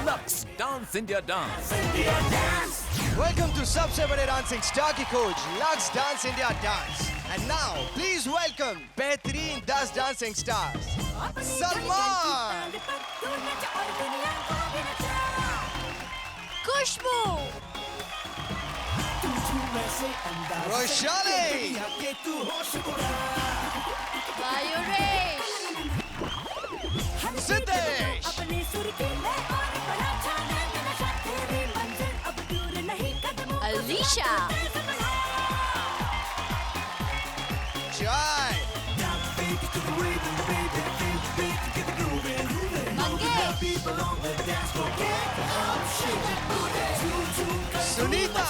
Lux Dance India Dance. Welcome to सबसे बड़े dancing star की खोज Lux dance India dance and now please welcome बेहतरीन 10 dancing stars Salman, खुशबू, रोशाली, मयूरेश, सिद्धेश, अलीशा, जय, सुनीता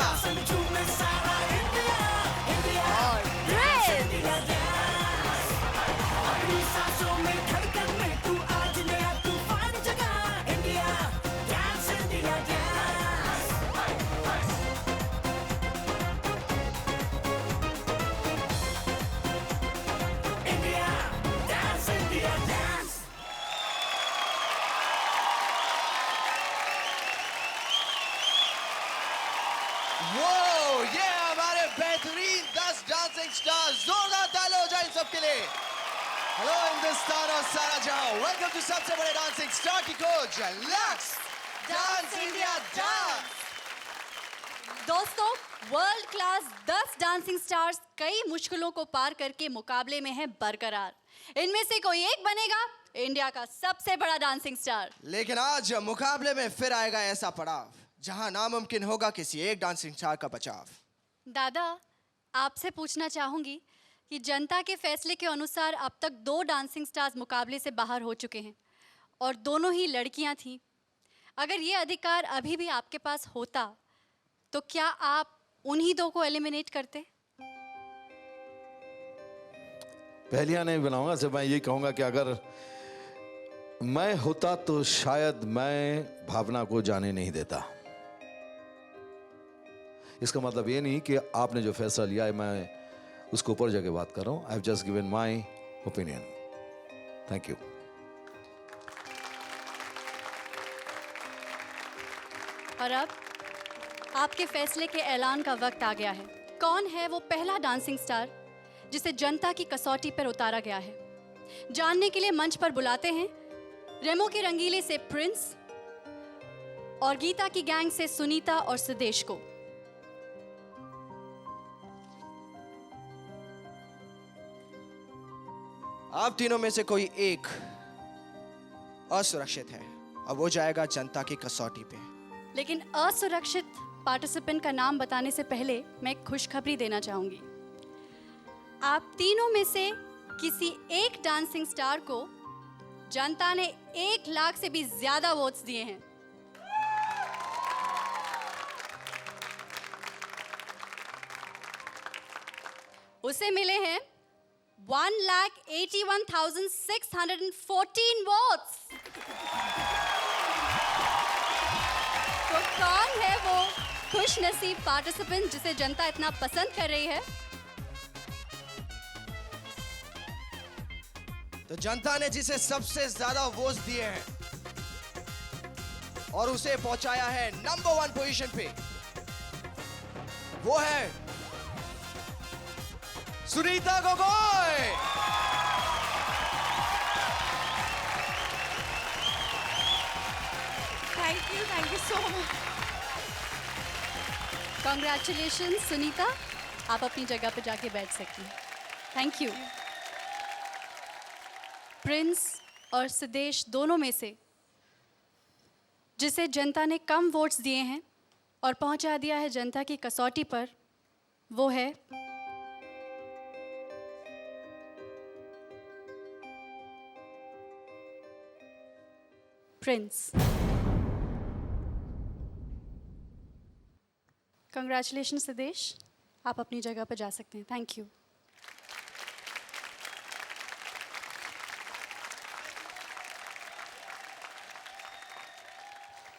और वो ये हमारे बेहतरीन 10 डांसिंग स्टार्स, जोरदार तालियां हो जाए इन सबके लिए। हेलो हिंदुस्तान और सारा जहां, वेलकम टू सबसे बड़े डांसिंग स्टार की खोज लक्स डांस इंडिया डांस। दोस्तों, वर्ल्ड क्लास 10 डांसिंग स्टार्स कई मुश्किलों को पार करके मुकाबले में हैं बरकरार। इनमें से कोई एक बनेगा इंडिया का सबसे बड़ा डांसिंग स्टार। लेकिन आज मुकाबले में फिर आएगा ऐसा पड़ाव जहां नामुमकिन होगा किसी एक डांसिंग स्टार का बचाव। दादा, आपसे पूछना चाहूंगी कि जनता के फैसले के अनुसार अब तक 2 डांसिंग स्टार्स मुकाबले से बाहर हो चुके हैं और दोनों ही लड़कियां थीं। अगर ये अधिकार अभी भी आपके पास होता तो क्या आप उन्हीं 2 को एलिमिनेट करते? पहलियां नहीं बनाऊंगा, सिर्फ मैं यही कहूंगा कि अगर मैं होता तो शायद मैं भावना को जाने नहीं देता। इसका मतलब ये नहीं कि आपने जो फैसला लिया है मैं उसके ऊपर जाके बात कर रहा हूं। I have just given my opinion. Thank you. और अब आपके फैसले के ऐलान का वक्त आ गया है। कौन है वो पहला डांसिंग स्टार जिसे जनता की कसौटी पर उतारा गया है? जानने के लिए मंच पर बुलाते हैं रेमो के रंगीले से प्रिंस और गीता की गैंग से सुनीता और सिद्धेश को। आप तीनों में से कोई एक असुरक्षित है और वो जाएगा जनता की कसौटी पे। लेकिन असुरक्षित पार्टिसिपेंट का नाम बताने से पहले मैं एक खुशखबरी देना चाहूंगी। आप तीनों में से किसी एक डांसिंग स्टार को जनता ने 1 लाख से भी ज्यादा वोट्स दिए हैं। उसे मिले हैं 1,81,614 वोट्स। तो कौन है वो खुशनसीब पार्टिसिपेंट जिसे जनता इतना पसंद कर रही है? तो जनता ने जिसे सबसे ज्यादा वोट्स दिए हैं और उसे पहुंचाया है नंबर 1 पोजीशन पे, वो है Sunita Gogoi. Thank you so much. Congratulation Sunita, आप अपनी जगह पर जाके बैठ सकती हैं। Thank you. प्रिंस और सिद्धेश दोनों में से जिसे जनता ने कम वोट्स दिए हैं और पहुंचा दिया है जनता की कसौटी पर, वो है प्रिंस। कंग्रेचुलेशन सिद्धेश, आप अपनी जगह पर जा सकते हैं। Thank you.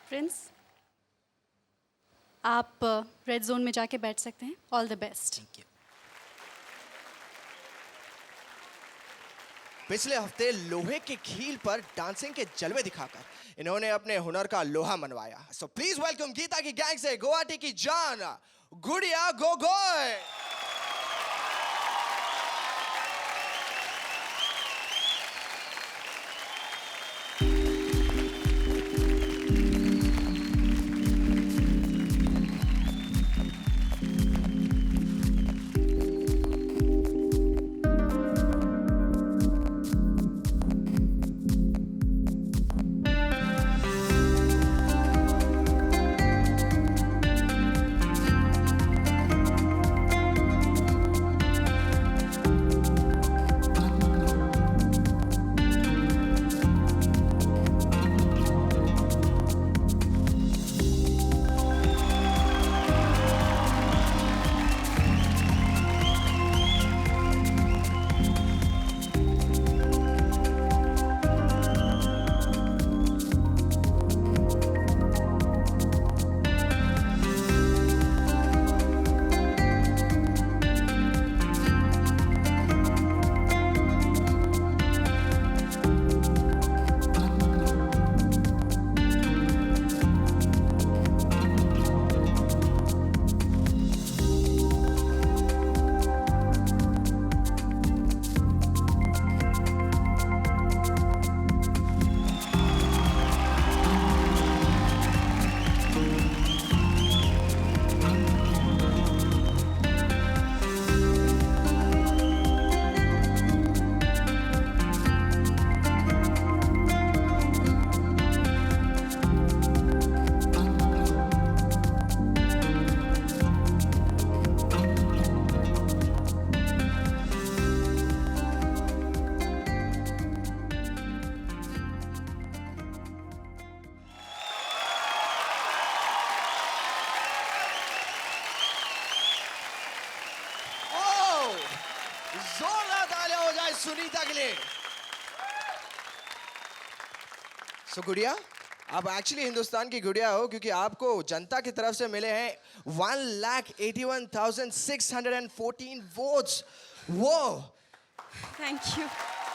प्रिंस, आप रेड जोन में जाके बैठ सकते हैं। All the best. Thank you. पिछले हफ्ते लोहे के कील पर डांसिंग के जलवे दिखाकर इन्होंने अपने हुनर का लोहा मनवाया। सो प्लीज वेलकम गीता की गैंग से गुवाहाटी की जान गुड़िया गोगोई। जोरदार तालियां हो जाए सुनीता के लिए। सो गुड़िया, आप एक्चुअली हिंदुस्तान की गुड़िया हो क्योंकि आपको जनता की तरफ से मिले हैं 1,81,614 वोट्स। वो थैंक यू।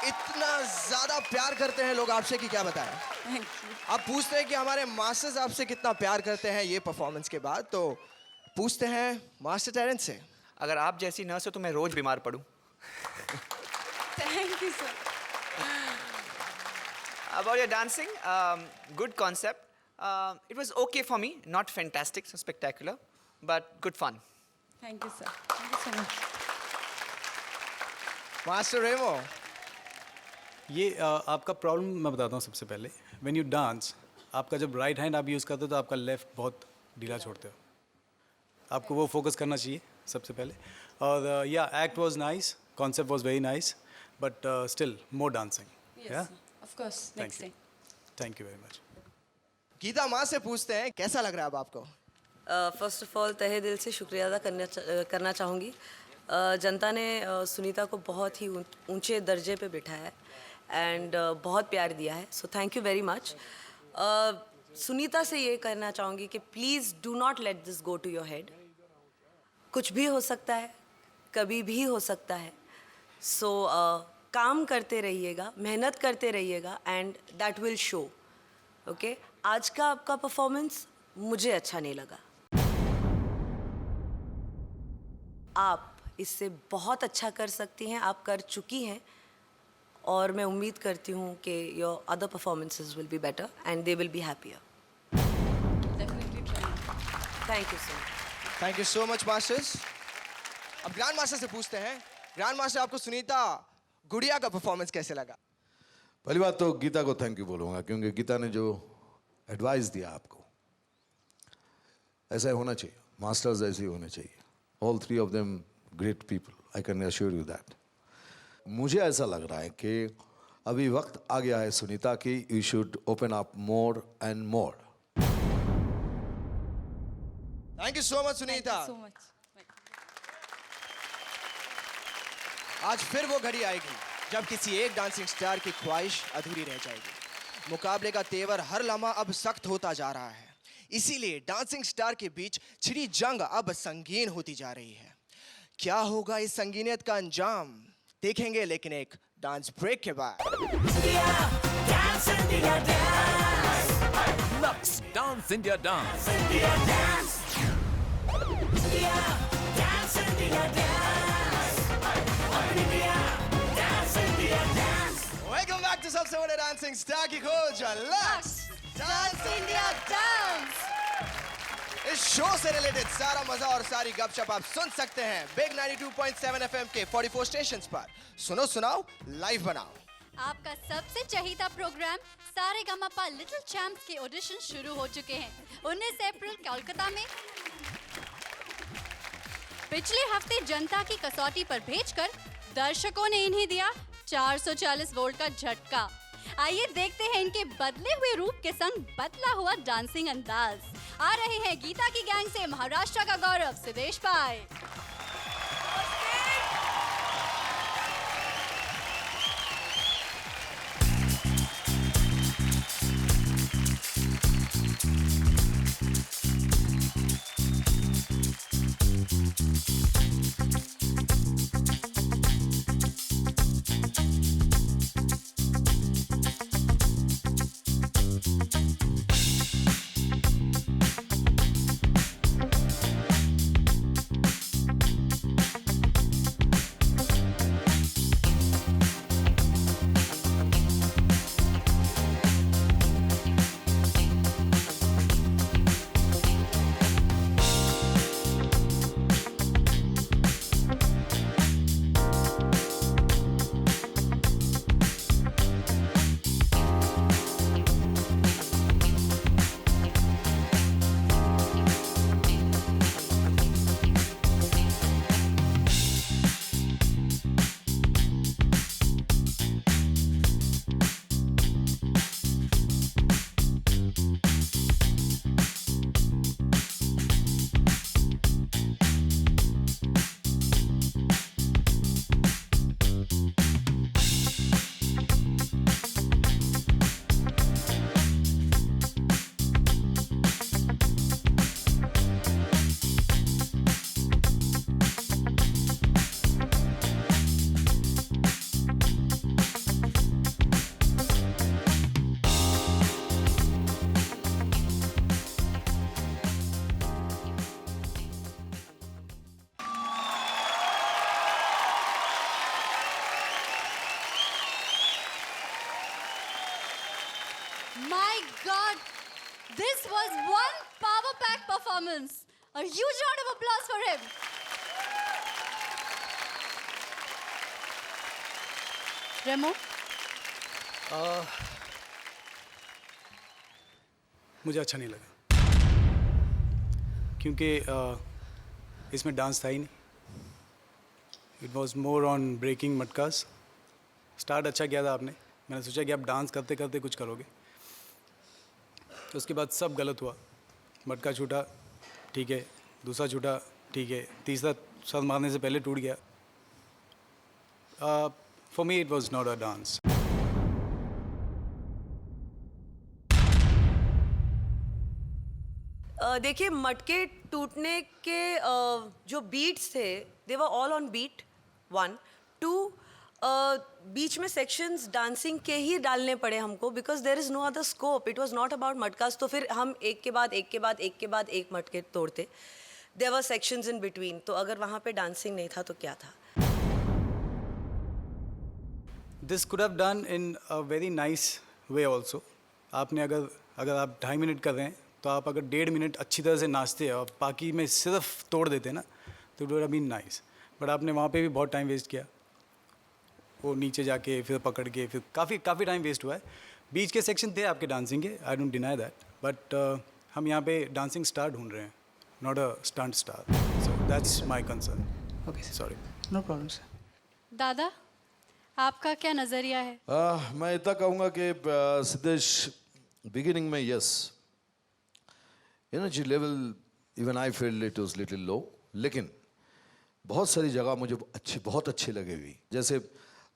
इतना ज्यादा प्यार करते हैं लोग आपसे कि क्या बताएं। Thank you. आप पूछते हैं कि हमारे मास्टर्स आपसे कितना प्यार करते हैं ये परफॉर्मेंस के बाद, तो पूछते हैं मास्टर टेरेंस से। अगर आप जैसी नर्स हो तो मैं रोज बीमार पड़ूं। Thank you sir. About your dancing, good concept. It was okay for me, not fantastic, so spectacular, but good fun. Thank you sir. Thank you so much. Master Remo, ये आपका प्रॉब्लम मैं बताता हूँ सबसे पहले। व्हेन यू डांस, आपका जब right hand आप यूज़ करते हो तो आपका लेफ्ट बहुत ढीला छोड़ते हो। आपको वो फोकस करना चाहिए सबसे पहले। और yeah act was nice, concept was very nice, but still more dancing. Yeah of course next time. Thank you very much. Geeta माँ से पूछते हैं कैसा लग रहा है अब आपको? फ़र्स्ट ऑफ ऑल तहे दिल से शुक्रिया अदा करना चाहूँगी। जनता ने सुनीता को बहुत ही ऊंचे दर्जे पे बिठाया है एंड बहुत प्यार दिया है, so thank you very much. Sunita से ये कहना चाहूँगी कि please do not let this go to your head. कुछ भी हो सकता है, कभी भी हो सकता है, सो काम करते रहिएगा, मेहनत करते रहिएगा and that will show. Okay, आज का आपका परफॉर्मेंस मुझे अच्छा नहीं लगा। आप इससे बहुत अच्छा कर सकती हैं, आप कर चुकी हैं और मैं उम्मीद करती हूँ कि your other performances will be better and they will be happier. Thank you so much. Thank you so much masters. अब ग्रैंड मास्टर से पूछते हैं, ग्रैंड मास्टर आपको सुनीता गुड़िया का परफॉर्मेंस कैसे लगा? पहली बात तो गीता को थैंक यू बोलूँगा क्योंकि गीता ने जो एडवाइस दिया आपको, ऐसा होना चाहिए, मास्टर्स ऐसे ही होने चाहिए। All three of them great people, I can assure you that. मुझे ऐसा लग रहा है कि अभी वक्त आ गया है सुनीता की, you should open up more and more. Thank you so much Sunita. So much. आज फिर वो घड़ी आएगी जब किसी एक डांसिंग स्टार की ख्वाहिश अधूरी रह जाएगी। मुकाबले का तेवर हर लम्हा अब सख्त होता जा रहा है, इसीलिए डांसिंग स्टार के बीच छिड़ी जंग अब संगीन होती जा रही है। क्या होगा इस संगीनियत का अंजाम, देखेंगे लेकिन एक डांस ब्रेक के बाद। Lux Dance India Dance. Welcome back to सबसे बड़े डांसिंग स्टार की खोज, लक्स डांस इंडिया डांस। इस शो से रिलेटेड सारा मजा और सारी गपशप आप सुन सकते हैं बिग 92.7 FM के 44 स्टेशंस पर। सुनो सुनाओ लाइव बनाओ। आपका सबसे चहीता प्रोग्राम सारेगामापा लिटिल चैम्प्स के ऑडिशन शुरू हो चुके हैं 19 अप्रैल कोलकाता में। पिछले हफ्ते जनता की कसौटी पर भेजकर दर्शकों ने इन्हें दिया 440 वोल्ट का झटका। आइए देखते हैं इनके बदले हुए रूप के संग बदला हुआ डांसिंग अंदाज। आ रहे हैं गीता की गैंग से महाराष्ट्र का गौरव सिद्धेश भाई। My God, this was one power pack performance. A huge round of applause for him. Remo, मुझे अच्छा नहीं लगा क्योंकि इसमें डांस था ही नहीं। It was more on breaking matkas. Start अच्छा किया था आपने, मैंने सोचा कि आप डांस करते करते कुछ करोगे, तो उसके बाद सब गलत हुआ। मटका छूटा ठीक है, दूसरा छूटा ठीक है, तीसरा सर मारने से पहले टूट गया। For me it was not a dance. देखिए मटके टूटने के जो बीट्स थे they were all on beat 1 2 बीच में सेक्शंस डांसिंग के ही डालने पड़े हमको because there is no other scope. It was not about matkas. तो फिर हम एक के बाद एक के बाद एक के बाद एक मटके तोड़ते। There were sections in between. तो अगर वहाँ पे डांसिंग नहीं था तो क्या था? This could have done in a very nice way also. आपने अगर आप 2.5 मिनट कर रहे हैं तो आप अगर 1.5 मिनट अच्छी तरह से नाचते और बाकी में सिर्फ तोड़ देते ना तो it would have been nice. But आपने वहाँ पे भी बहुत टाइम वेस्ट किया, वो नीचे जाके फिर पकड़ के फिर काफ़ी टाइम वेस्ट हुआ है। बीच के सेक्शन थे आपके डांसिंग के, I don't deny that, but हम यहाँ पे डांसिंग स्टार ढूंढ रहे हैं, not a stunt star. So that's my concern. Okay sorry. No problem sir. दादा आपका क्या नजरिया है? मैं इतना कहूँगा कि सिद्धेश बिगिनिंग में yes energy level even I feel it was little low, लेकिन बहुत सारी जगह मुझे बहुत अच्छी लगी हुई। जैसे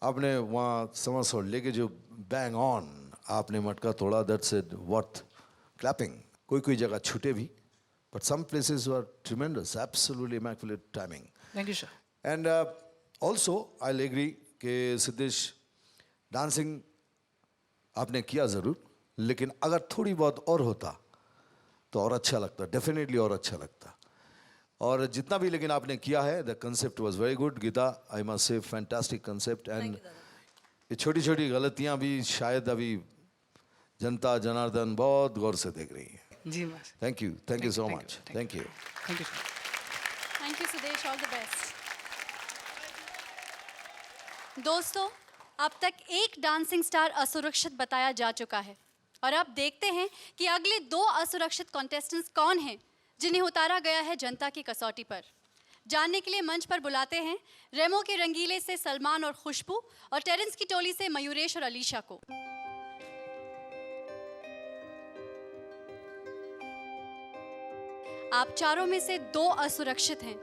आपने वहाँ समरसॉल्ट लेके जो बैंग ऑन आपने मटका तोड़ा, दैट्स इट वर्थ क्लैपिंग। कोई जगह छूटे भी, but some places were tremendous, absolutely immaculate timing. Thank you sir. And also I agree कि सिद्धेश डांसिंग आपने किया ज़रूर, लेकिन अगर थोड़ी बहुत और होता तो और अच्छा लगता, डेफिनेटली और अच्छा लगता। और जितना भी लेकिन आपने किया है, the concept was very good Geeta, I must say fantastic concept. And ये छोटी छोटी गलतियां भी शायद अभी जनता जनार्दन बहुत गौर से देख रही है। जी master. Thank you so much, thank you. Thank you. Thank you Sudesh, all the best. दोस्तों, अब तक एक डांसिंग स्टार असुरक्षित बताया जा चुका है और अब देखते हैं कि अगले 2 असुरक्षित कॉन्टेस्टेंट्स कौन हैं जिन्हें उतारा गया है जनता की कसौटी पर। जानने के लिए मंच पर बुलाते हैं रेमो के रंगीले से सलमान और खुशबू और टेरेंस की टोली से मयूरेश और अलीशा को। आप चारों में से 2 असुरक्षित हैं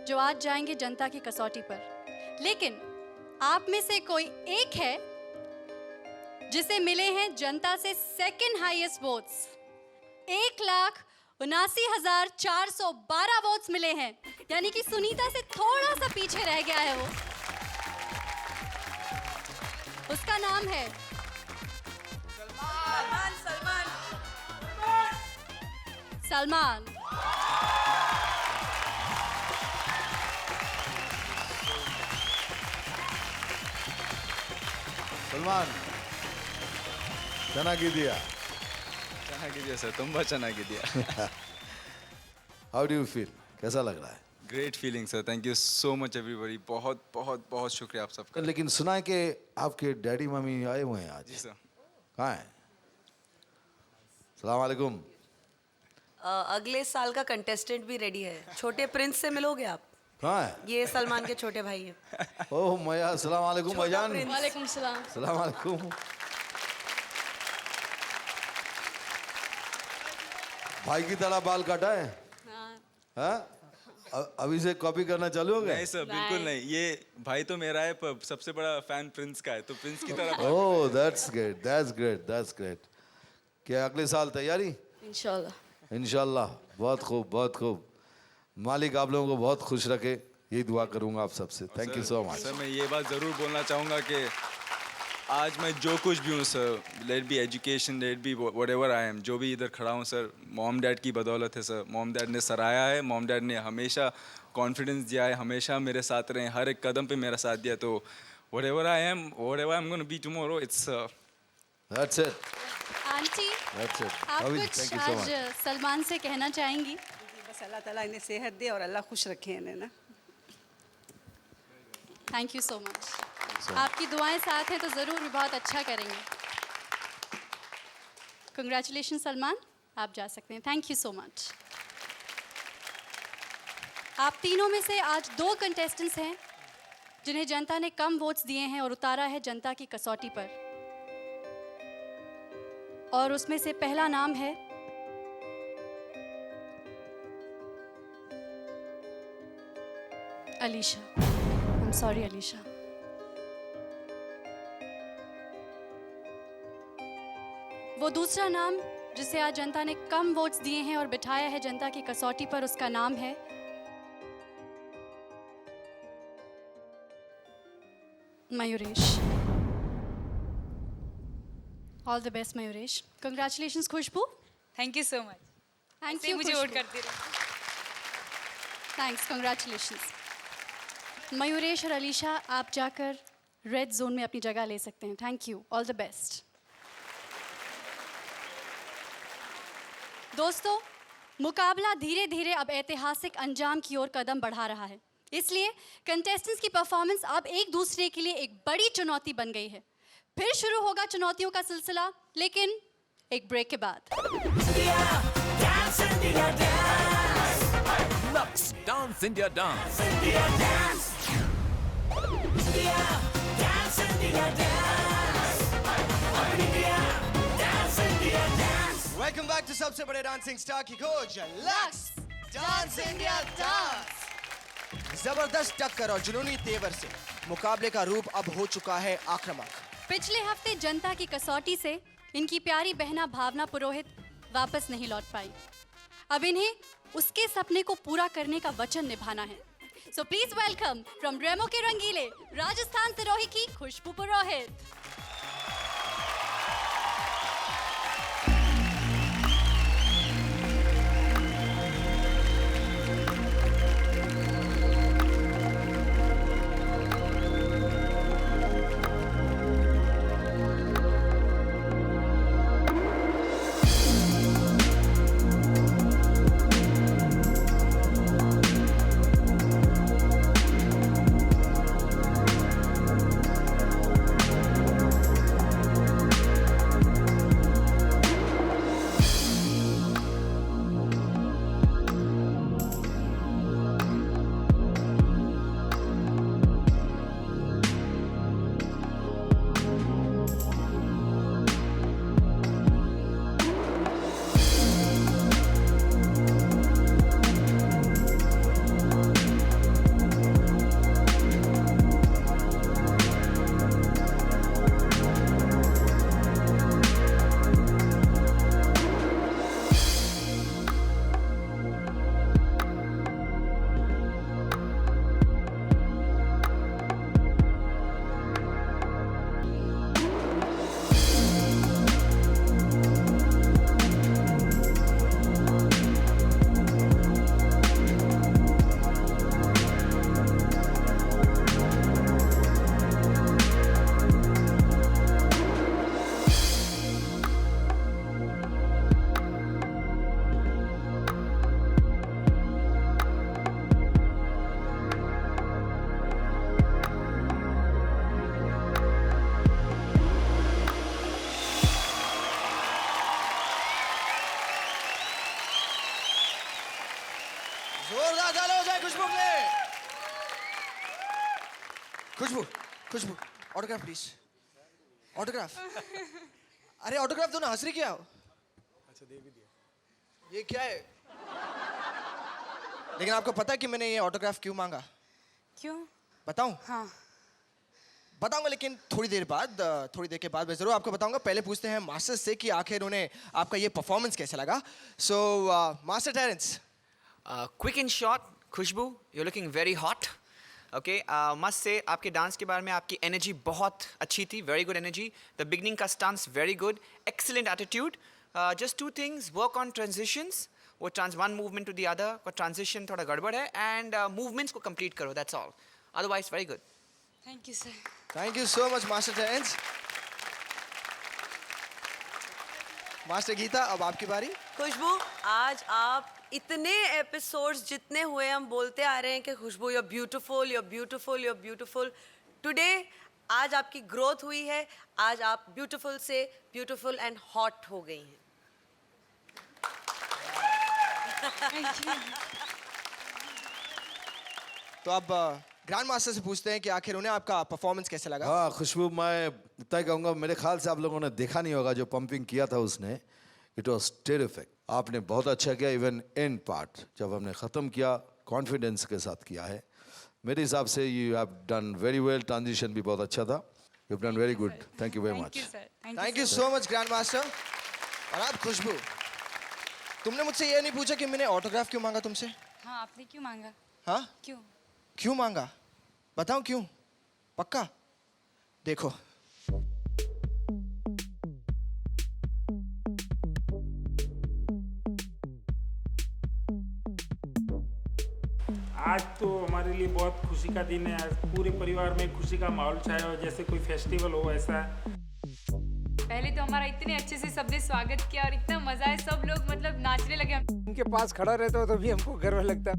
जो आज जाएंगे जनता की कसौटी पर, लेकिन आप में से कोई एक है जिसे मिले हैं जनता से सेकंड हाईएस्ट वोट्स। 1,79,412 वोट्स मिले हैं, यानी कि सुनीता से थोड़ा सा पीछे रह गया है वो। उसका नाम है सलमान। सलमान ಚೆನ್ನಾಗಿದ್ದೀಯಾ? ಚೆನ್ನಾಗಿದೆಯಾ ಸರ್, ತುಂಬ ಚೆನ್ನಾಗಿದೆಯಾ. हाउ डू यू फील, कैसा लग रहा है? Great feeling sir, thank you so much everybody, बहुत बहुत बहुत शुक्रिया आप सबका. लेकिन सुना है कि आपके डैडी मम्मी आए हुए हैं आज। जी सर. कहाँ हैं? सलाम वालेकुम। अगले साल का कंटेस्टेंट भी रेडी है, छोटे प्रिंस से मिलोगे आप? कहाँ है? ये सलमान के छोटे भाई हैं। ओह मैया, सलाम वालेकुम भाईजान। वालेकुम सलाम। सलाम वालेकुम। भाई की तरह बाल काटा है? हाँ? अभी से कॉपी करना चालू हो गया? नहीं सर, बिल्कुल नहीं. ये भाई तो मेरा है, पर सबसे बड़ा फैन प्रिंस का है, तो प्रिंस की तरह. Oh that's great, that's great, that's great. क्या अगले साल तैयारी? इंशाल्लाह। इंशाल्लाह। बहुत खूब, बहुत खूब। मालिक आप लोगों को बहुत खुश रखे, यही दुआ करूंगा आप सबसे। Thank you so much. Sir मैं ये बात ज़रूर बोलना चाहूँगा कि आज मैं जो कुछ भी हूँ sir, let be education, let be whatever I am, जो भी इधर खड़ा हूँ सर, मॉम डैड की बदौलत है सर. मॉम डैड ने सराहा है, मॉम डैड ने हमेशा कॉन्फिडेंस दिया है, हमेशा मेरे साथ रहे, हर एक कदम पे मेरा साथ दिया. तो whatever I am gonna be tomorrow, it's that's it, aunty, that's it. आप कुछ थैंक यू सो आज मच। सलमान से कहना चाहेंगी? बस अल्लाह ताला इन्हें सेहत दे और अल्लाह खुश रखे इन्हें ना। Thank you so much. आपकी दुआएं साथ हैं तो ज़रूर भी बहुत अच्छा करेंगे। कंग्रेचुलेशन सलमान, आप जा सकते हैं। Thank you so much. आप तीनों में से आज 2 कंटेस्टेंट्स हैं जिन्हें जनता ने कम वोट्स दिए हैं और उतारा है जनता की कसौटी पर, और उसमें से पहला नाम है Alisha. I am sorry Alisha. वो दूसरा नाम जिसे आज जनता ने कम वोट्स दिए हैं और बिठाया है जनता की कसौटी पर, उसका नाम है Mayuresh. All the best Mayuresh. Congratulations Khushboo. Thank you so much. Thank ऐसे यू मुझे वोट करते रहो। Thanks, congratulations. मयूरेश और अलीशा, आप जाकर रेड जोन में अपनी जगह ले सकते हैं। Thank you, all the best. दोस्तों, मुकाबला धीरे धीरे अब ऐतिहासिक अंजाम की ओर कदम बढ़ा रहा है, इसलिए कंटेस्टेंट्स की परफॉर्मेंस अब एक दूसरे के लिए एक बड़ी चुनौती बन गई है। फिर शुरू होगा चुनौतियों का सिलसिला, लेकिन एक ब्रेक के बाद। Lux Dance India Dance. Welcome back to सबसे बड़े डांसिंग स्टार की खोज, लक्स डांस इंडिया डांस। जबरदस्त टक्कर और जुनूनी तेवर से मुकाबले का रूप अब हो चुका है आक्रामक। पिछले हफ्ते जनता की कसौटी से इनकी प्यारी बहना भावना पुरोहित वापस नहीं लौट पाई। अब इन्हें उसके सपने को पूरा करने का वचन निभाना है। सो प्लीज वेलकम फ्रॉम रेमो के रंगीले, राजस्थान सिरोही की खुशबू पुरोहित। खुशबू खुशबू ऑटोग्राफ प्लीज ऑटोग्राफ अरे ऑटोग्राफ दो ना हंस रही क्या हो अच्छा दे भी दिया ये क्या है लेकिन आपको पता है कि मैंने ये ऑटोग्राफ क्यों मांगा क्यों? बताऊं हाँ। बताऊंगा लेकिन थोड़ी देर के बाद मैं जरूर आपको बताऊंगा पहले पूछते हैं मास्टर्स से कि आखिर उन्हें आपका ये परफॉर्मेंस कैसा लगा so master Terence Quick and short, Khushboo, you're looking very hot. Okay, must say आपके डांस के बारे में आपकी एनर्जी बहुत अच्छी थी, very good energy. The beginning का stance very good, excellent attitude. Just two things, work on transitions. वो one movement to the other, का transition थोड़ा गड़बड़ है and movements को complete करो, that's all. Otherwise, very good. Thank you sir. Thank you so much master Terence master Geeta अब आपकी बारी खुशबू आज आप इतने एपिसोड्स जितने हुए हम बोलते आ रहे हैं कि Khushboo you beautiful you beautiful you beautiful today आज आपकी ग्रोथ हुई है आज आप ब्यूटीफुल से ब्यूटीफुल एंड हॉट हो गई हैं तो अब ग्रैंड मास्टर से पूछते हैं कि आखिर उन्हें आपका परफॉर्मेंस कैसा लगा हाँ खुशबू मैं इतना ही कहूँगा मेरे ख्याल से आप लोगों ने देखा नहीं होगा जो पंपिंग किया था उसने इट वॉज टेरिफिक आपने बहुत अच्छा किया इवन एंड पार्ट जब हमने ख़त्म किया कॉन्फिडेंस के साथ किया है मेरे हिसाब से you have done very well transition भी बहुत अच्छा था you have done very good thank you very much thank you so much grand master और आप खुशबू तुमने मुझसे ये नहीं पूछा कि मैंने ऑटोग्राफ क्यों मांगा तुमसे हाँ आपने क्यों मांगा? हाँ क्यों? क्यों मांगा बताऊं क्यों पक्का देखो आज तो हमारे लिए बहुत खुशी का दिन है आज पूरे परिवार में खुशी का माहौल छाया हो जैसे कोई फेस्टिवल हो ऐसा पहले तो हमारा इतने अच्छे से सबने स्वागत किया और इतना मजा है सब लोग मतलब नाचने लगे उनके पास खड़ा रहता हो तो भी हमको गर्व लगता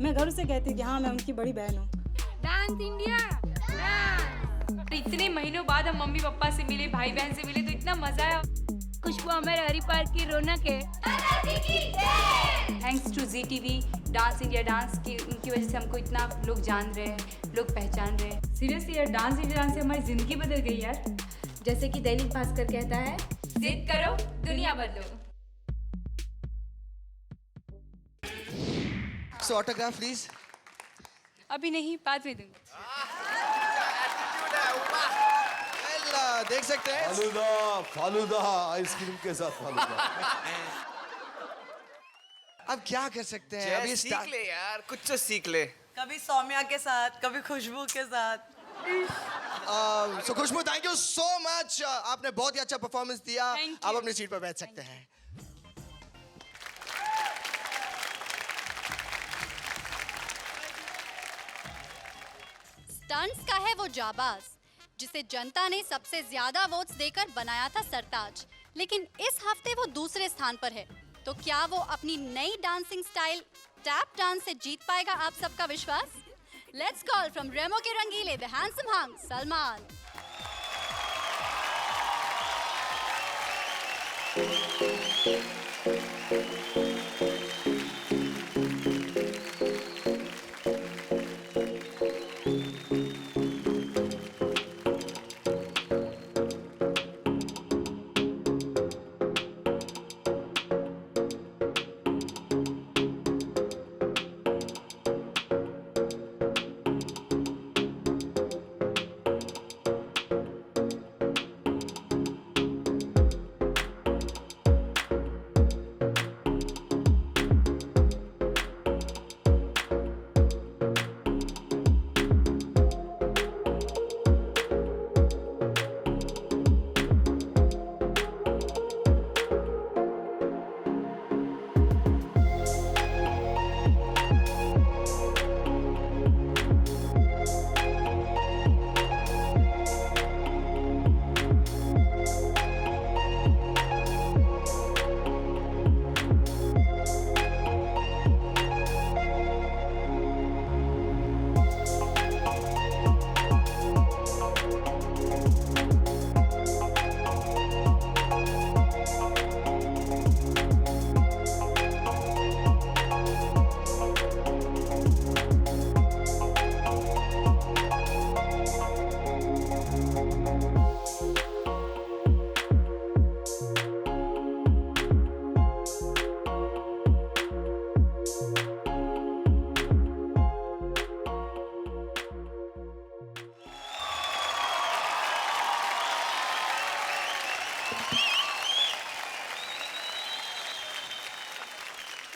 मैं घर से कहती कि हाँ मैं उनकी बड़ी बहन हूँ। डांस इंडिया इतने महीनों बाद हम मम्मी पापा से मिले भाई बहन से मिले तो इतना मजा आया खुशबू हमारे हरी पार्क की रौनक है thanks to ZTV dance India dance की उनकी वजह से हमको इतना लोग जान रहे हैं लोग पहचान रहे हैं सीरियसली यार डांस इंडिया डांस से हमारी जिंदगी बदल गई यार जैसे कि दैनिक भास्कर कहता है जिद करो दुनिया बदलो सो ऑटोग्राफ प्लीज अभी नहीं बाद में दूंगी देख सकते हैं फालूदा फालूदा आइसक्रीम के साथ फालूदा अब क्या कर सकते हैं अभी सीख ले यार कुछ तो सीख ले कभी सौम्या के साथ कभी खुशबू के साथ सो खुशबू थैंक यू सो मच आपने बहुत ही अच्छा परफॉर्मेंस दिया आप अपनी सीट पर बैठ सकते हैं स्टंट्स का है वो जाबाज जिसे जनता ने सबसे ज्यादा वोट्स देकर बनाया था सरताज लेकिन इस हफ्ते वो दूसरे स्थान पर है तो क्या वो अपनी नई डांसिंग स्टाइल टैप डांस से जीत पाएगा आप सबका विश्वास लेट्स कॉल फ्रॉम रेमो के रंगीले द हैंडसम हंग सलमान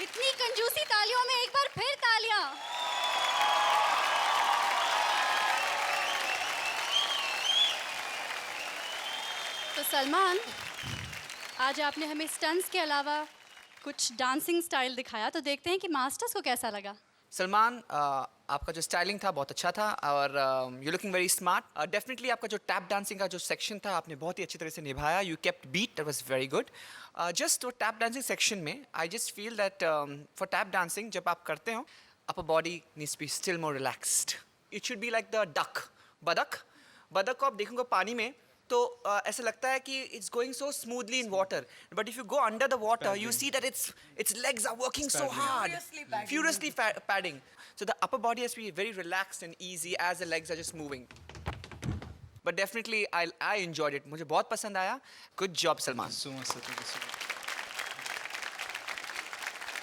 इतनी कंजूसी तालियों में एक बार फिर तालियां। तो सलमान, आज आपने हमें स्टंट्स के अलावा कुछ डांसिंग स्टाइल दिखाया, तो देखते हैं कि मास्टर्स को कैसा लगा। सलमान, आपका जो स्टाइलिंग था बहुत अच्छा था और you looking very smart. Definitely आपका जो टैप डांसिंग का जो सेक्शन था आपने बहुत ही अच्छी तरह से निभाया। You kept beat, that was very good. Just वो टैप डांसिंग सेक्शन में I just feel that for tap dancing जब आप करते हो upper body needs be still more relaxed. It should be like the duck, बदक को आप देखोगे पानी में तो ऐसा लगता है कि it's going so smoothly in water, but if you go under the water you see that it's legs are working so hard, furiously padding. So the upper body has to be very relaxed and easy as the legs are just moving. But definitely I enjoyed it. मुझे बहुत पसंद आया. Good job Salman. So much, sir. Thank you so much.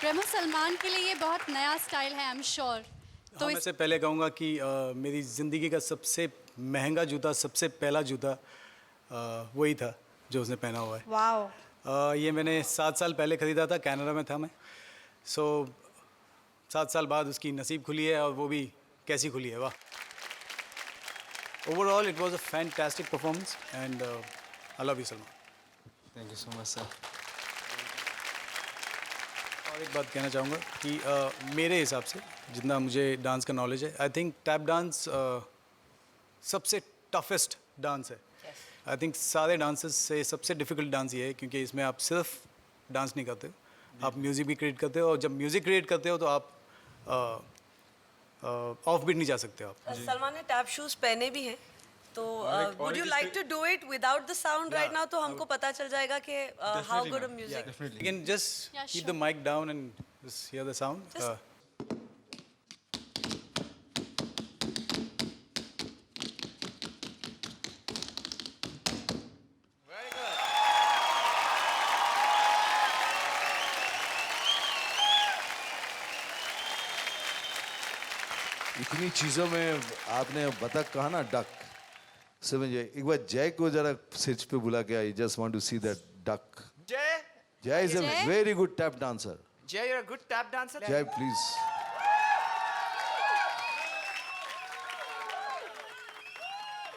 प्रेमो, Salman के लिए ये बहुत नया style है, आई एम श्योर। तो मैं से पहले कहूँगा कि मेरी ज़िंदगी का सबसे महंगा जूता, सबसे पहला जूता वही था जो उसने पहना हुआ है। वाओ। ये मैंने 7 साल पहले ख़रीदा था, कनाडा में था मैं। 7 साल बाद उसकी नसीब खुली है, और वो भी कैसी खुली है, वाह। Overall it was a fantastic performance and I love you Salman. Thank you so much, sir. और एक बात कहना चाहूँगा कि मेरे हिसाब से जितना मुझे डांस का नॉलेज है, आई थिंक टैप डांस सबसे टफेस्ट डांस है। आई थिंक सारे डांसेस से सबसे डिफ़िकल्ट डांस ये है, क्योंकि इसमें आप सिर्फ डांस नहीं करते हो, आप म्यूज़िक भी क्रिएट करते हो, और जब म्यूज़िक क्रिएट करते हो तो आप ऑफ बीट नहीं जा सकते आप। सलमान ने टैप शूज़ पहने भी हैं, तो would you like to do it without the sound right now, तो हमको पता चल जाएगा कि how good music. You can just keep the mic down and just hear the sound. इतनी चीजों में आपने बतख कहा ना, डक, समझिए। एक बार जय को जरा स्टेज पे बुला के I, just want to see that duck. Jay is a very good tap dancer. Jay, you're a good tap dancer. Jay please.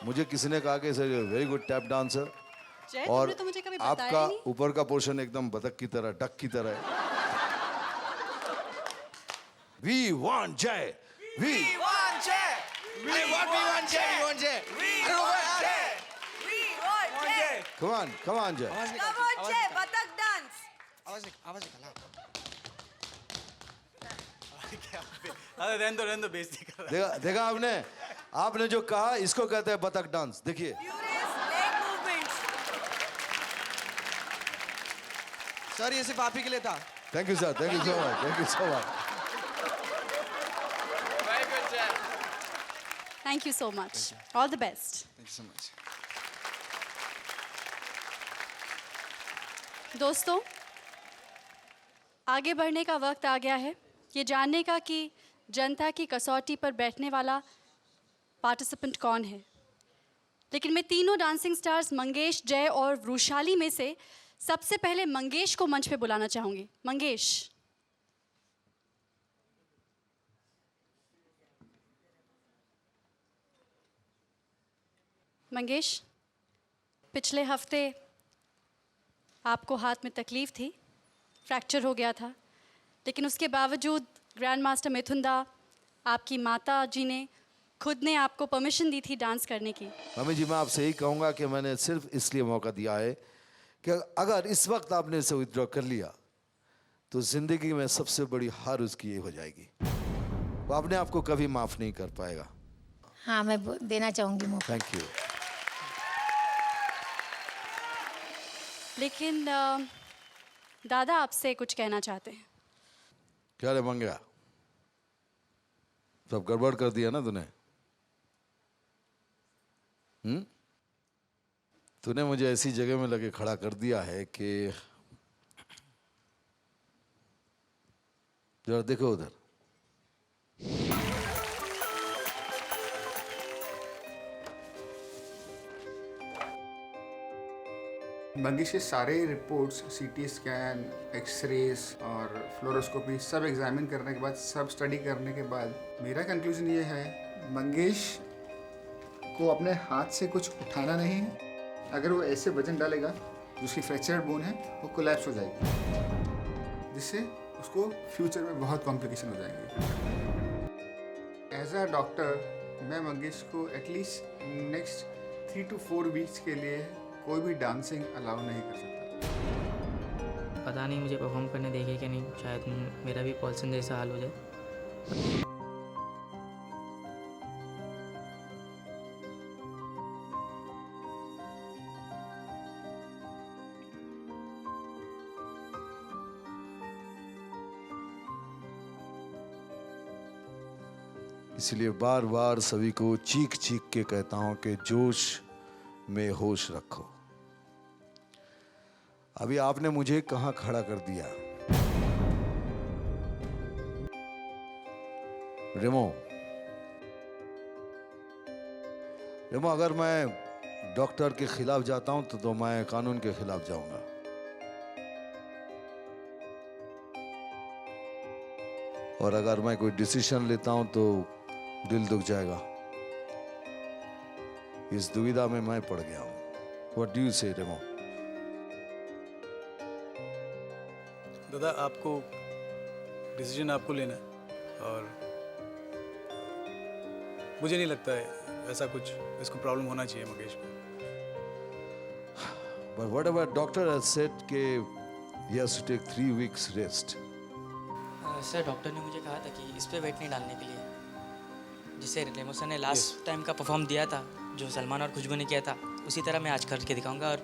मुझे किसी ने कहा कि sir very good tap dancer, Jay, और तुमने तो मुझे कभी बताया आपका नहीं। ऊपर का पोर्शन एकदम बतख की तरह, डक की तरह है। We want Jay. We want Jay. We want Jay. We want Jay. We want Jay. Come on, come on, Jay. Come on Jay, बतख डांस। आवाज निकाला। अरे रहने दो बेइज्जती कर रहा है। देखा आपने जो कहा, इसको कहते हैं बतख डांस। देखिए, Furious leg movements. सर ये सिर्फ आप ही के लिए था। Thank you sir, thank you so much, thank you so much. Very good, Jay. Thank you so much, all the best. Thank you so much. दोस्तों, आगे बढ़ने का वक्त आ गया है ये जानने का कि जनता की कसौटी पर बैठने वाला पार्टिसिपेंट कौन है। लेकिन मैं तीनों डांसिंग स्टार्स मंगेश, जय और वृशाली में से सबसे पहले मंगेश को मंच पे बुलाना चाहूँगी। मंगेश। मंगेश, पिछले हफ्ते आपको हाथ में तकलीफ़ थी, फ्रैक्चर हो गया था, लेकिन उसके बावजूद ग्रैंड मास्टर मिथुन दा, आपकी माता जी ने खुद ने आपको परमिशन दी थी डांस करने की। मम्मी जी, मैं आपसे यही कहूँगा कि मैंने सिर्फ इसलिए मौका दिया है कि अगर इस वक्त आपने इसे विथड्रॉ कर लिया तो ज़िंदगी में सबसे बड़ी हार उसकी ये हो जाएगी, वो अपने आप को कभी माफ़ नहीं कर पाएगा। हाँ, मैं देना चाहूँगी मौका। Thank you. लेकिन दादा आपसे कुछ कहना चाहते हैं। क्या रे मंगया, सब गड़बड़ कर दिया ना तूने? तूने मुझे ऐसी जगह में लगे खड़ा कर दिया है कि जरा देखो उधर। मंगेश के सारे रिपोर्ट्स सीटी स्कैन, एक्सरेज और फ्लोरोस्कोपी सब एग्जामिन करने के बाद, सब स्टडी करने के बाद मेरा कंक्लूजन ये है, मंगेश को अपने हाथ से कुछ उठाना नहीं है। अगर वो ऐसे वजन डालेगा जो उसकी फ्रैक्चर्ड बोन है वो कोलैप्स हो जाएगी, जिससे उसको फ्यूचर में बहुत कॉम्प्लिकेशन हो जाएंगे। एज अ डॉक्टर मैं मंगेश को एटलीस्ट नेक्स्ट 3 to 4 वीक्स के लिए कोई भी डांसिंग अलाउ नहीं कर सकता। पता नहीं मुझे परफॉर्म करने देंगे कि नहीं, शायद मेरा भी पॉल्सन जैसा हाल हो जाए। इसलिए बार बार सभी को चीख चीख के कहता हूं कि जोश में होश रखो। अभी आपने मुझे कहां खड़ा कर दिया? रेमो, अगर मैं डॉक्टर के खिलाफ जाता हूं तो मैं कानून के खिलाफ जाऊंगा। और अगर मैं कोई डिसीजन लेता हूं तो दिल दुख जाएगा। इस दुविधा में मैं पड़ गया हूं। What do you say, रेमो? दादा, आपको डिसीजन आपको लेना है और मुझे नहीं लगता है ऐसा कुछ इसको प्रॉब्लम होना चाहिए मंगेश को। But whatever doctor has said कि he has to take 3 weeks rest. Sir, doctor ने मुझे कहा था कि इस पे वेट नहीं डालने के लिए, जिसे रेमो सर ने लास्ट टाइम का परफॉर्म दिया था, जो सलमान और खुशबू ने किया था, उसी तरह मैं आज करके दिखाऊंगा और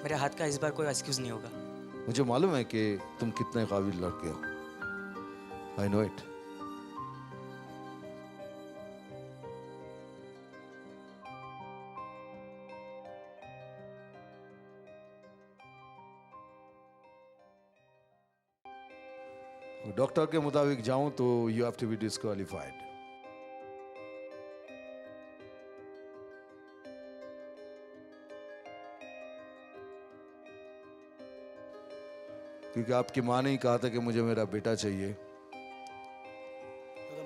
मेरे हाथ का इस बार कोई एक्सक्यूज नहीं होगा। मुझे मालूम है कि तुम कितने काबिल लड़के हो। I know it. डॉक्टर के मुताबिक जाऊं तो you have to be disqualified. क्योंकि आपकी माँ ने ही कहा था कि मुझे मेरा बेटा चाहिए। तो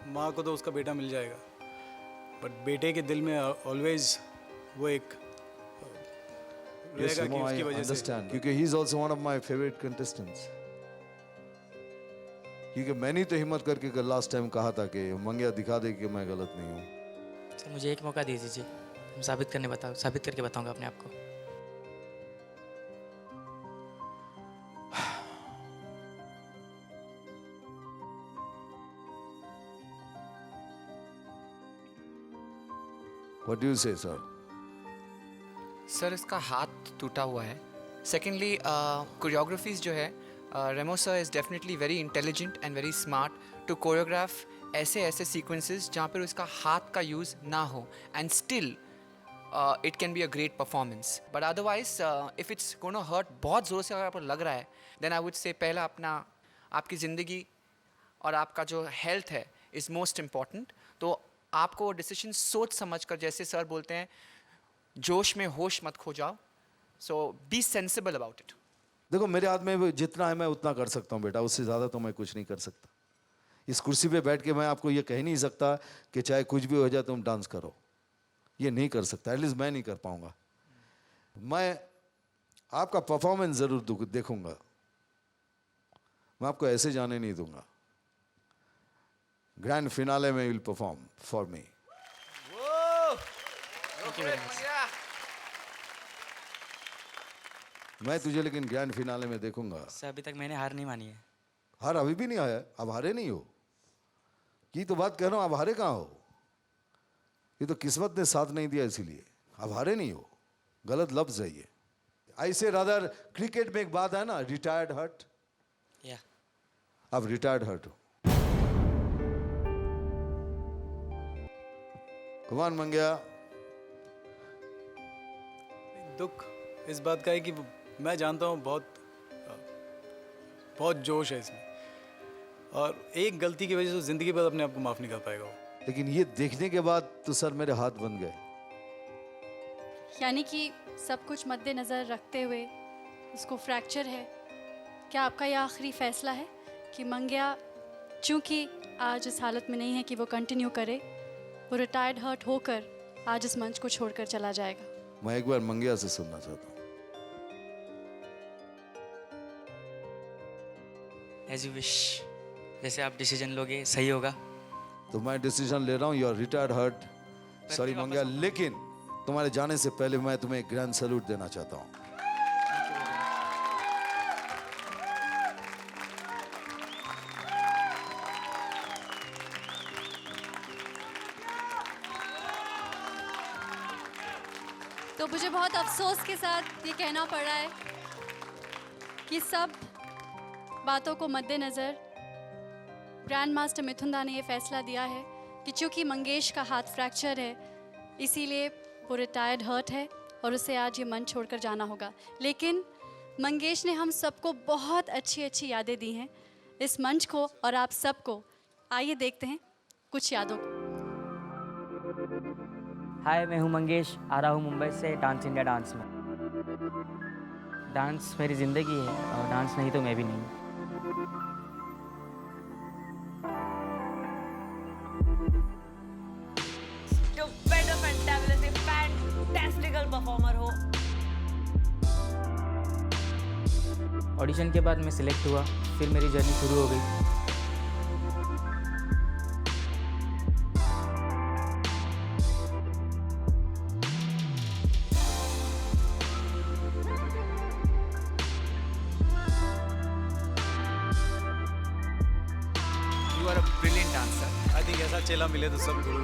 माँ को तो उसका बेटा मिल जाएगा, बट बेटे के दिल में ऑलवेज वो एक रहेगा कि उसकी वजह से। क्योंकि he is also one of my favourite contestants. क्योंकि मैंने तो हिम्मत करके लास्ट टाइम कहा था कि मंगिया दिखा दे कि मैं गलत नहीं हूँ। सर, मुझे एक मौका दे दीजिए, हम साबित करके बताऊंगा अपने आप को। What do you say, sir? Sir, इसका हाथ टूटा हुआ है। सेकेंडली, कोरियोग्राफीज जो है, Remo sir is definitely very intelligent and very smart to choreograph ऐसे सीक्वेंसेस जहाँ पर उसका हाथ का यूज़ ना हो, and still it can be a great performance. But otherwise if it's gonna hurt, बहुत ज़ोर से अगर आपको लग रहा है, देन आई वुड से पहला आपकी ज़िंदगी और आपका जो हेल्थ है इज़ मोस्ट इम्पॉर्टेंट। तो आपको डिसीजन सोच समझ कर, जैसे सर बोलते हैं, जोश में होश मत खो जाओ। सो बी सेंसिबल अबाउट इट। देखो, मेरे हाथ में जितना है मैं उतना कर सकता हूँ बेटा, उससे ज़्यादा तो मैं कुछ नहीं कर सकता। इस कुर्सी पे बैठ के मैं आपको ये कह नहीं सकता कि चाहे कुछ भी हो जाए तुम डांस करो। ये नहीं कर सकता, एटलीस्ट मैं नहीं कर पाऊंगा। मैं आपका परफॉर्मेंस ज़रूर देखूंगा, मैं आपको ऐसे जाने नहीं दूंगा। ग्रैंड फिनाले में विल परफॉर्म फॉर मी। मैं तुझे लेकिन ग्रैंड फिनाले में देखूंगा। सर, अभी तक मैंने हार नहीं मानी है। हार अभी भी नहीं आया? अब हारे नहीं हो की तो बात कह रहा हूं। अब हारे कहाँ हो? ये तो किस्मत ने साथ नहीं दिया, इसीलिए अब हारे नहीं हो। गलत लफ्ज है ये। ऐसे रादर क्रिकेट में एक बात है ना, रिटायर्ड हर्ट। अब रिटायर्ड हर्ट हो। कमान मंगिया। दुख इस बात का है कि मैं जानता हूँ बहुत जोश है इसमें, और एक गलती की वजह से जिंदगी भर अपने आप को माफ नहीं कर पाएगा वो। लेकिन ये देखने के बाद तो सर मेरे हाथ बन गए। यानी कि सब कुछ मद्देनज़र रखते हुए उसको फ्रैक्चर है, क्या आपका यह आखिरी फ़ैसला है कि मंग्या चूँकि आज इस हालत में नहीं है कि वो कंटिन्यू करे, वो रिटायर्ड हर्ट होकर आज इस मंच को छोड़कर चला जाएगा? मैं एक बार मंगिया से सुनना चाहता हूँ। एज यू विश, जैसे आप डिसीजन लोगे सही होगा। तो मैं डिसीजन ले रहा हूँ, योर रिटायर्ड हर्ट, सॉरी मंगिया, लेकिन तुम्हारे जाने से पहले मैं तुम्हें एक ग्रैंड सैल्यूट देना चाहता हूँ। तो मुझे बहुत अफसोस के साथ ये कहना पड़ रहा है कि सब बातों को मद्देनज़र ग्रैंड मास्टर मिथुन दा ने ये फैसला दिया है कि चूँकि मंगेश का हाथ फ्रैक्चर है, इसीलिए वो रिटायर्ड हर्ट है और उसे आज ये मंच छोड़कर जाना होगा। लेकिन मंगेश ने हम सबको बहुत अच्छी अच्छी यादें दी हैं, इस मंच को और आप सबको। आइए देखते हैं कुछ यादों को। हाय, मैं हूँ मंगेश, आ रहा हूँ मुंबई से डांस इंडिया डांस में। डांस मेरी ज़िंदगी है और डांस नहीं तो मैं भी नहीं। फैंटास्टिकल परफॉर्मर हो। ऑडिशन के बाद मैं सिलेक्ट हुआ, फिर मेरी जर्नी शुरू हो गई। You are a brilliant dancer. I think ऐसा चेला मिले तो सब गुरु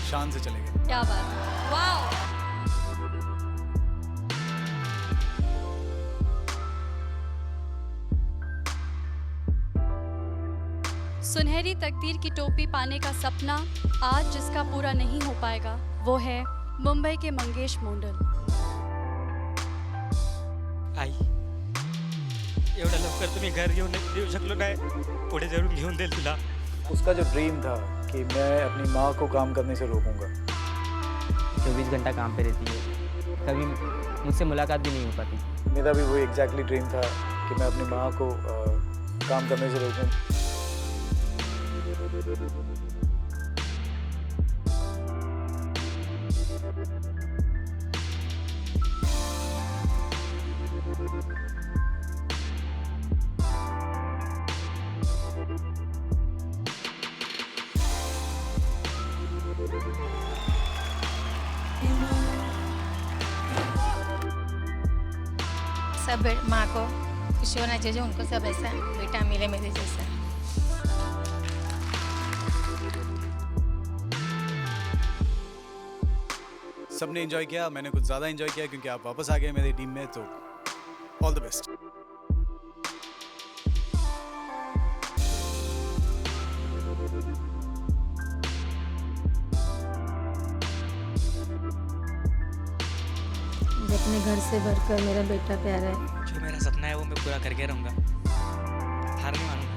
शान से चलेंगे। क्या बात, वाह। सुनहरी तकदीर की टोपी पाने का सपना आज जिसका पूरा नहीं हो पाएगा, वो है मुंबई के मंगेश मोंडल। आई एवढ्या लवकर तुम्ही घर घेऊन येऊ शकलो नाही, पुढे जरूर घेऊन देईल तुला। उसका जो ड्रीम था कि मैं अपनी माँ को काम करने से रोकूंगा। 24 घंटा काम पे रहती है, कभी मुझसे मुलाकात भी नहीं हो पाती। मेरा भी वो एग्जैक्टली ड्रीम था कि मैं अपनी माँ को काम करने से रोकूं। सब माँ को खुशी होना चाहिए, उनको सब ऐसा बेटा मिले मेरे जैसा। सबने एंजॉय किया, मैंने कुछ ज़्यादा एंजॉय किया क्योंकि आप वापस आ गए मेरी टीम में, तो ऑल द बेस्ट। अपने घर से बढ़कर मेरा बेटा प्यारा है। जो मेरा सपना है वो मैं पूरा करके रहूँगा, हार नहीं मानूंगा।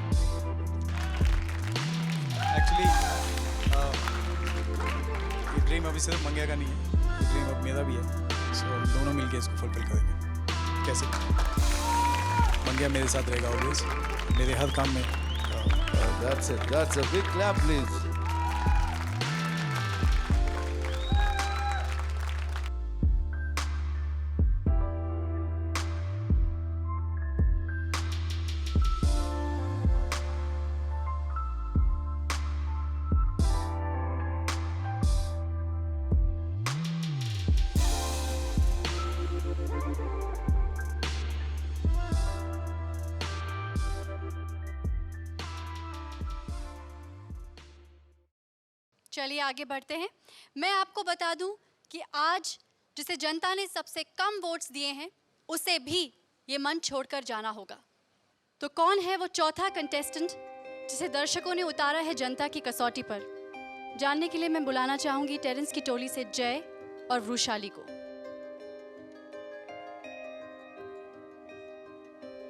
एक्चुअली ये ड्रीम अभी सिर्फ मंगिया का नहीं है, ये ड्रीम अब मेरा भी है। सो हम दोनों मिलके इसको फुलफिल करेंगे। कैसे? मंगिया मेरे साथ रहेगा ऑलवेज, मेरे हर काम में। That's it. That's a big clap, please. चलिए आगे बढ़ते हैं। मैं आपको बता दूं कि आज जिसे जनता ने सबसे कम वोट्स दिए हैं, उसे भी ये मंच छोड़कर जाना होगा। तो कौन है वो चौथा कंटेस्टेंट जिसे दर्शकों ने उतारा है जनता की कसौटी पर? जानने के लिए मैं बुलाना चाहूंगी टेरेंस की टोली से जय और वृशाली को।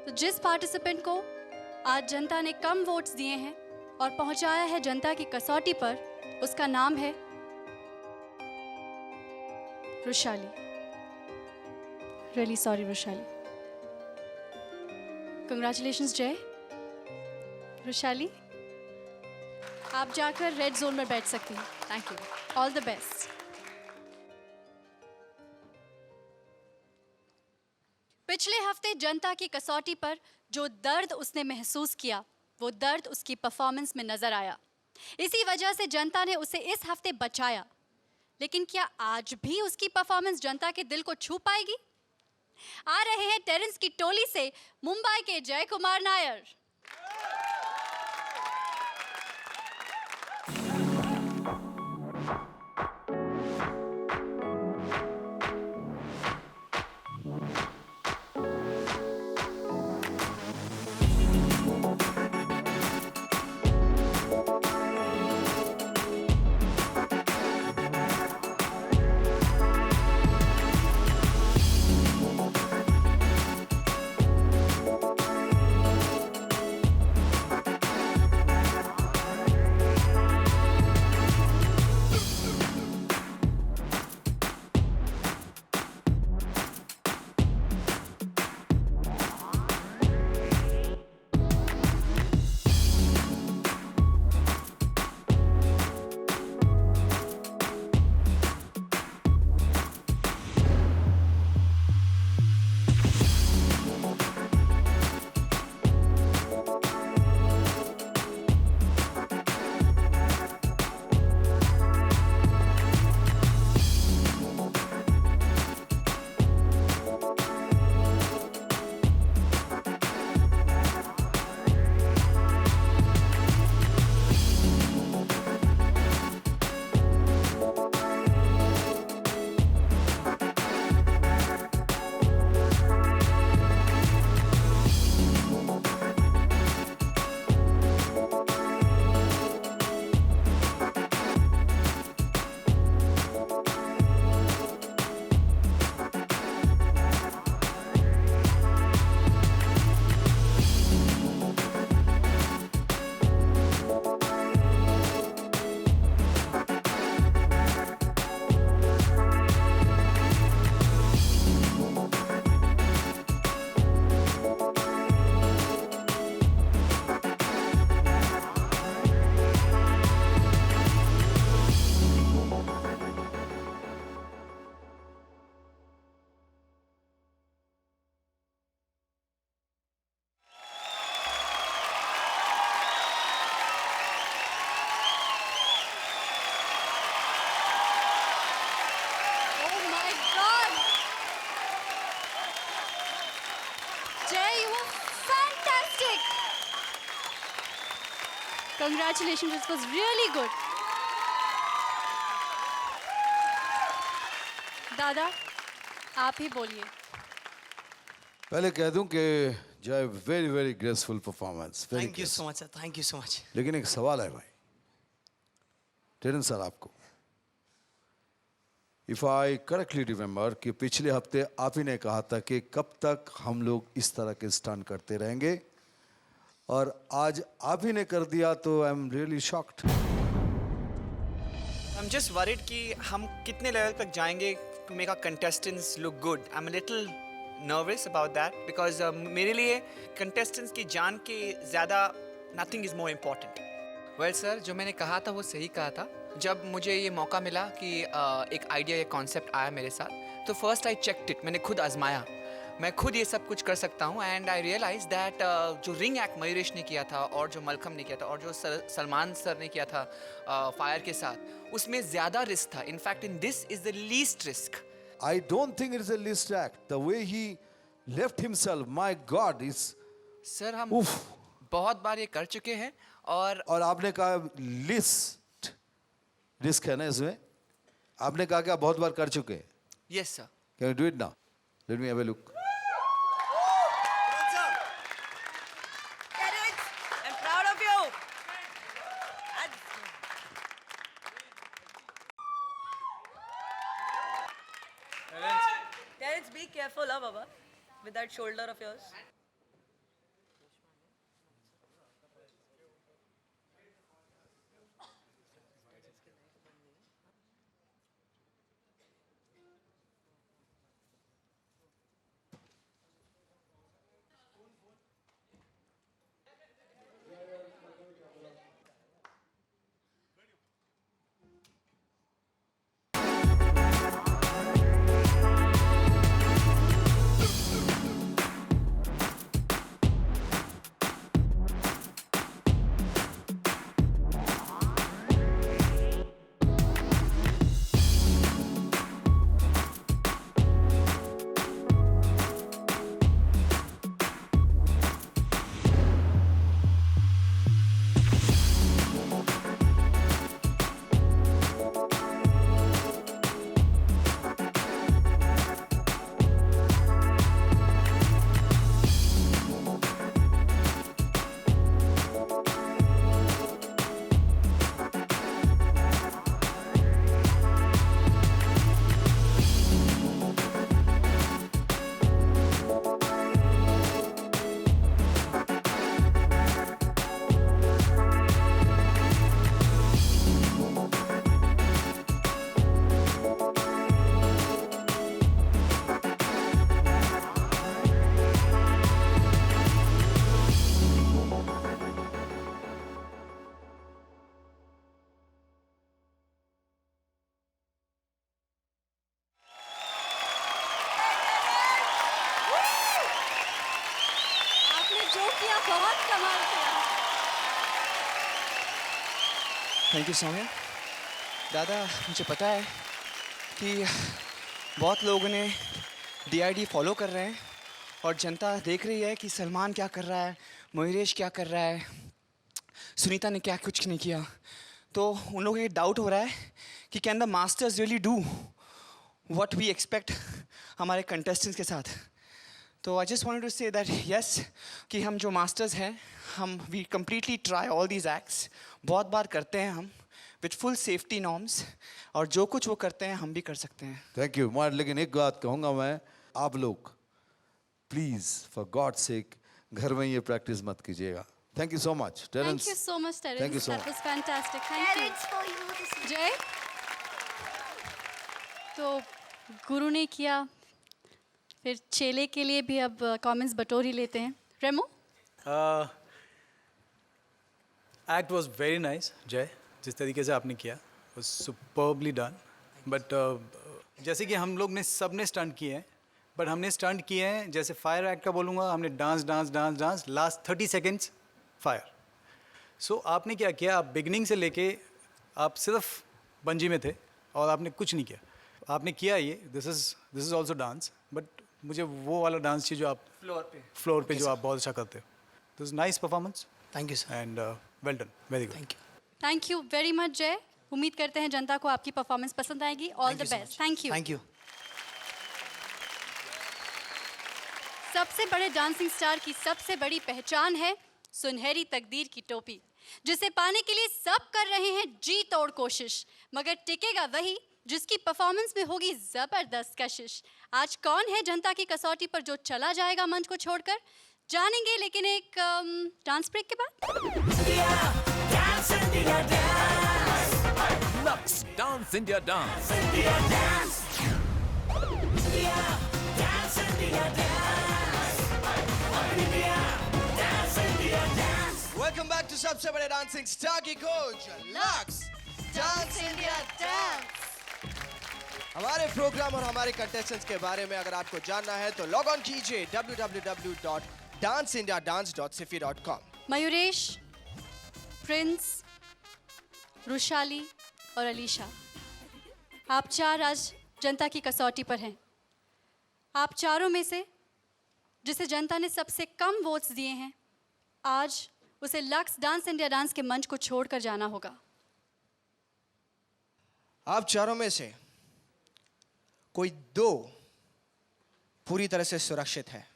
तो जिस पार्टिसिपेंट को आज जनता ने कम वोट्स दिए हैं और पहुंचाया है जनता की कसौटी पर, उसका नाम है Rushali. Really sorry, Rushali. Congratulations, Jay. Rushali, आप जाकर रेड जोन में बैठ सकती हैं. Thank you. All the best. पिछले हफ्ते जनता की कसौटी पर जो दर्द उसने महसूस किया, वो दर्द उसकी परफॉर्मेंस में नजर आया. इसी वजह से जनता ने उसे इस हफ्ते बचाया. लेकिन क्या आज भी उसकी परफॉर्मेंस जनता के दिल को छू पाएगी? आ रहे हैं टेरेंस की टोली से मुंबई के जय Kumar Nair. Congratulations, this was really good. दादा, आप ही बोलिए. पहले कह दूं कि जय very very graceful performance. Thank you so much sir, thank you so much. लेकिन एक सवाल है भाई टेरेंस सर आपको. इफ आई करेक्टली रिमेंबर कि पिछले हफ्ते आप ही ने कहा था कि कब तक हम लोग इस तरह के स्टंट करते रहेंगे, और आज आप ही ने कर दिया, तो I am really shocked. I am just worried कि हम कितने लेवल तक जाएंगे to make our contestants look good. I am a little nervous about that because मेरे लिए कंटेस्टेंट्स की जान के ज़्यादा nothing is more important. Well sir, जो मैंने कहा था वो सही कहा था. जब मुझे ये मौका मिला कि एक आइडिया या कॉन्सेप्ट आया मेरे साथ, तो फर्स्ट आई चेक्ड इट. मैंने खुद आजमाया, मैं खुद ये सब कुछ कर सकता हूँ. एंड आई रियलाइज दैट जो रिंग एक्ट मयूरेश ने किया था, और जो मलखम ने किया था, और जो सलमान सर ने किया था फायर के साथ, उसमें ज़्यादा रिस्क था. In fact in this is the least risk. I don't think it is a least act. The way he left himself, my God, is. Sir हम बहुत बार ये कर चुके हैं. और आपने कहा लीस्ट रिस्क है ना इसमें. आपने कहा कि आप बहुत बार कर चुके हैं. Yes sir. Can you do it now? Let me have a look. Terence, be careful, Baba, with that shoulder of yours. Show किया, बहुत कमाल किया। Thank you Saumya. दादा, मुझे पता है कि बहुत लोग उन्हें DID फॉलो कर रहे हैं और जनता देख रही है कि सलमान क्या कर रहा है, मयूरेश क्या कर रहा है, सुनीता ने क्या कुछ नहीं किया। तो उन लोगों को डाउट हो रहा है कि can the masters really do what we expect हमारे कंटेस्टेंट्स के साथ। तो I just wanted to say that yes, कि हम जो मास्टर्स हैं, हम we completely try all these acts, बहुत बार करते हैं हम विथ फुल सेफ्टी नॉर्म्स, और जो कुछ वो करते हैं हम भी कर सकते हैं। Thank you. मैं लेकिन एक बात कहूँगा मैं, आप लोग प्लीज़ फॉर गॉड सेक घर में ये प्रैक्टिस मत कीजिएगा। Thank you so much Terence. Thank you so much, Terence. Thank you so That much. was fantastic. Thank you. जय, तो गुरु ने किया, फिर चेले के लिए भी अब कमेंट्स बटोर ही लेते हैं। रेमो, एक्ट वॉज वेरी नाइस जय, जिस तरीके से आपने किया was superbly डन। बट जैसे कि हम लोग ने सब ने स्टंट किए हैं, बट हमने स्टंट किए हैं जैसे फायर एक्ट का बोलूँगा, हमने dance dance dance dance, last 30 seconds fire. So आपने क्या किया, आप बिगनिंग से लेके आप सिर्फ बंजी में थे और आपने कुछ नहीं किया। आपने किया ये, this is also dance, but मुझे वो वाला डांस चाहिए जो आप फ्लोर पे जो आप बहुत अच्छा करते हो। This is nice performance. Thank you sir. And well done, very good. Thank you very much जय। उम्मीद करते हैं जनता को आपकी परफॉर्मेंस पसंद आएगी। All the best. Thank you. Thank you. सबसे बड़े डांसिंग स्टार की सबसे बड़ी पहचान है सुनहरी तकदीर की टोपी, जिसे पाने के लिए सब कर रहे हैं जी तोड़ कोशिश, मगर टिकेगा वही जिसकी परफॉर्मेंस में होगी जबरदस्त कशिश। आज कौन है जनता की कसौटी पर जो चला जाएगा मंच को छोड़कर, जानेंगे लेकिन एक डांस ब्रेक के बाद। Lux Dance India Dance. Welcome back to सबसे बड़े डांसिंग स्टार की खोज, लक्स डांस इंडिया डांस। हमारे प्रोग्राम और हमारे कंटेस्टेंट्स के बारे में अगर आपको जानना है तो लॉग ऑन कीजिए www.danceindiadance.sifi.com। मयूरेश, प्रिंस, रुशाली और अलीशा, आप चार आज जनता की कसौटी पर हैं। आप चारों में से जिसे जनता ने सबसे कम वोट्स दिए हैं, आज उसे लक्स डांस इंडिया डांस के मंच को छोड़कर जाना होगा। आप चारों में से कोई दो पूरी तरह से सुरक्षित है,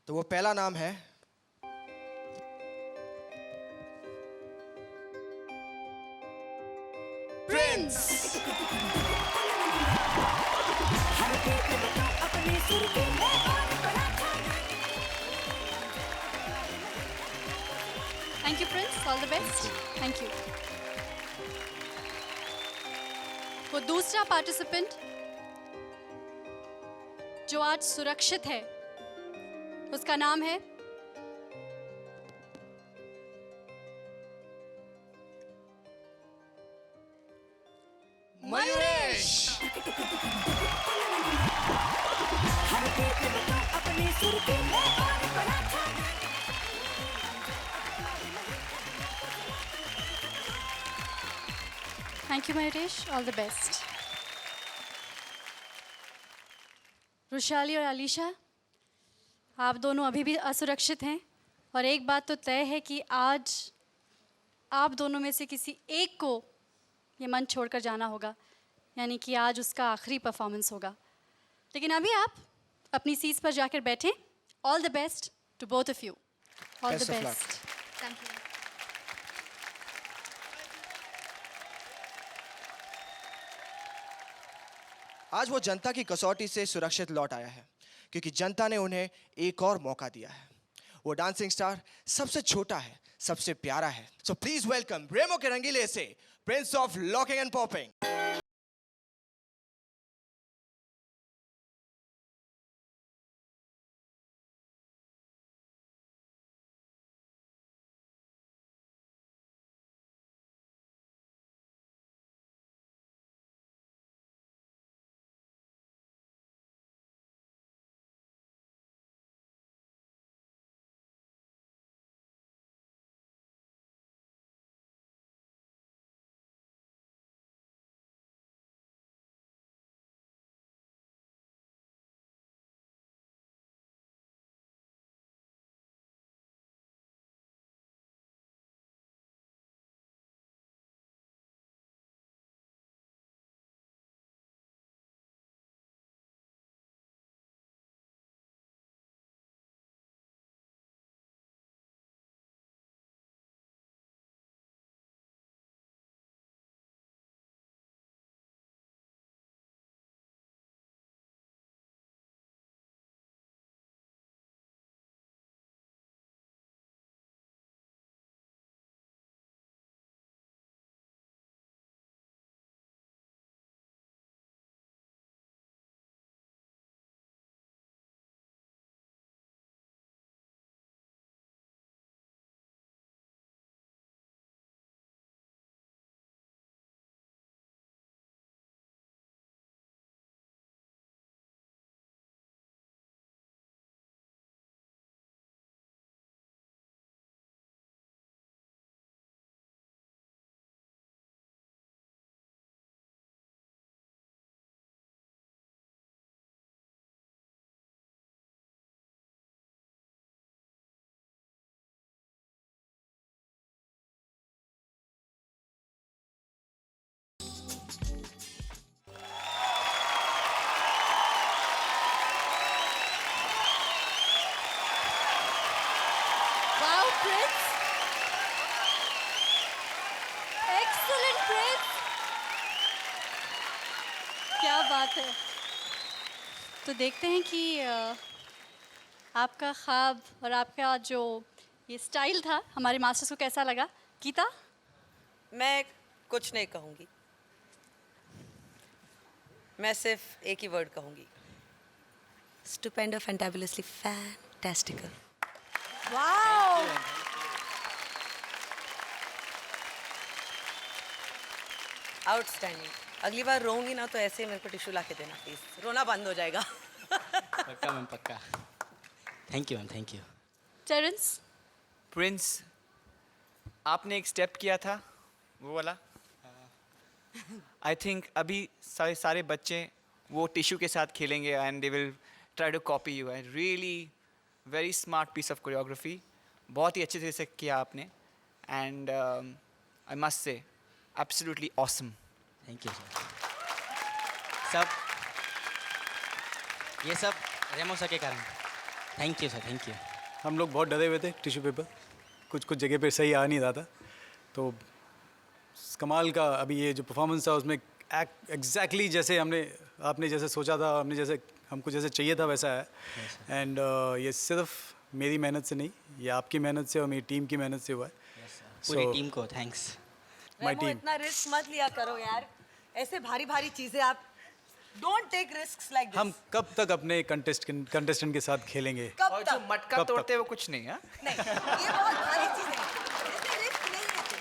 तो वो पहला नाम है Prince. Thank you Prince, all the best. Thank you. वो दूसरा पार्टिसिपेंट जो आज सुरक्षित है, उसका नाम है Mayuresh. Thank you Mayuresh, all the best. Rushali और अलीशा, आप दोनों अभी भी असुरक्षित हैं, और एक बात तो तय है कि आज आप दोनों में से किसी एक को ये मंच छोड़कर जाना होगा, यानी कि आज उसका आखिरी परफॉर्मेंस होगा। लेकिन अभी आप अपनी सीट्स पर जाकर बैठें। All the best to both of you. All the Best of luck. Best. Thank you. आज वो जनता की कसौटी से सुरक्षित लौट आया है, क्योंकि जनता ने उन्हें एक और मौका दिया है। वो डांसिंग स्टार सबसे छोटा है, सबसे प्यारा है। सो प्लीज वेलकम रेमो के रंगीले से Prince of locking and popping. Prince, excellent Prince, क्या बात है। तो देखते हैं कि आपका ख्वाब और आपका जो ये स्टाइल था हमारे मास्टर्स को कैसा लगा। गीता? मैं कुछ नहीं कहूँगी, मैं सिर्फ एक ही वर्ड कहूँगी, स्टुपेंडो, फैंटाबुलसली फैंटास्टिकल। Wow, outstanding. अगली बार रोऊंगी ना तो ऐसे मेरे को टिश्यू ला के देना प्लीज, रोना बंद हो जाएगा। पक्का मैम, पक्का। Thank you ma'am, thank you. Terence? Prince, आपने एक स्टेप किया था वो वाला, आई थिंक अभी सारे बच्चे वो टिश्यू के साथ खेलेंगे and they will try to copy you. And really very smart piece of choreography, बहुत ही अच्छे तरह से किया आपने and I must say absolutely awesome. Thank you sir. सब ये सब रेमो सर के कारण। Thank you sir, thank you. हम लोग बहुत डरे हुए थे टिश्यू पेपर, कुछ जगह पे सही आ नहीं रहा था, तो कमाल का अभी ये जो परफॉर्मेंस था उसमें एग्जैक्टली जैसे आपने जैसे सोचा था, हमको जैसे चाहिए था वैसा है। एंड ये सिर्फ मेरी मेहनत से नहीं, ये आपकी मेहनत से और मेरी टीम की मेहनत से हुआ है। पूरी टीम को थैंक्स। My team. इतना रिस्क मत लिया करो यार, ऐसे भारी भारी चीजें आप don't take risks like this. हम कब तक अपने कंटेस्टेंट के साथ खेलेंगे? और जो मटका तोड़ते हैं वो कुछ नहीं है। नहीं, ये बहुत भारी चीजें हैं, इसमें रिस्क नहीं लेते।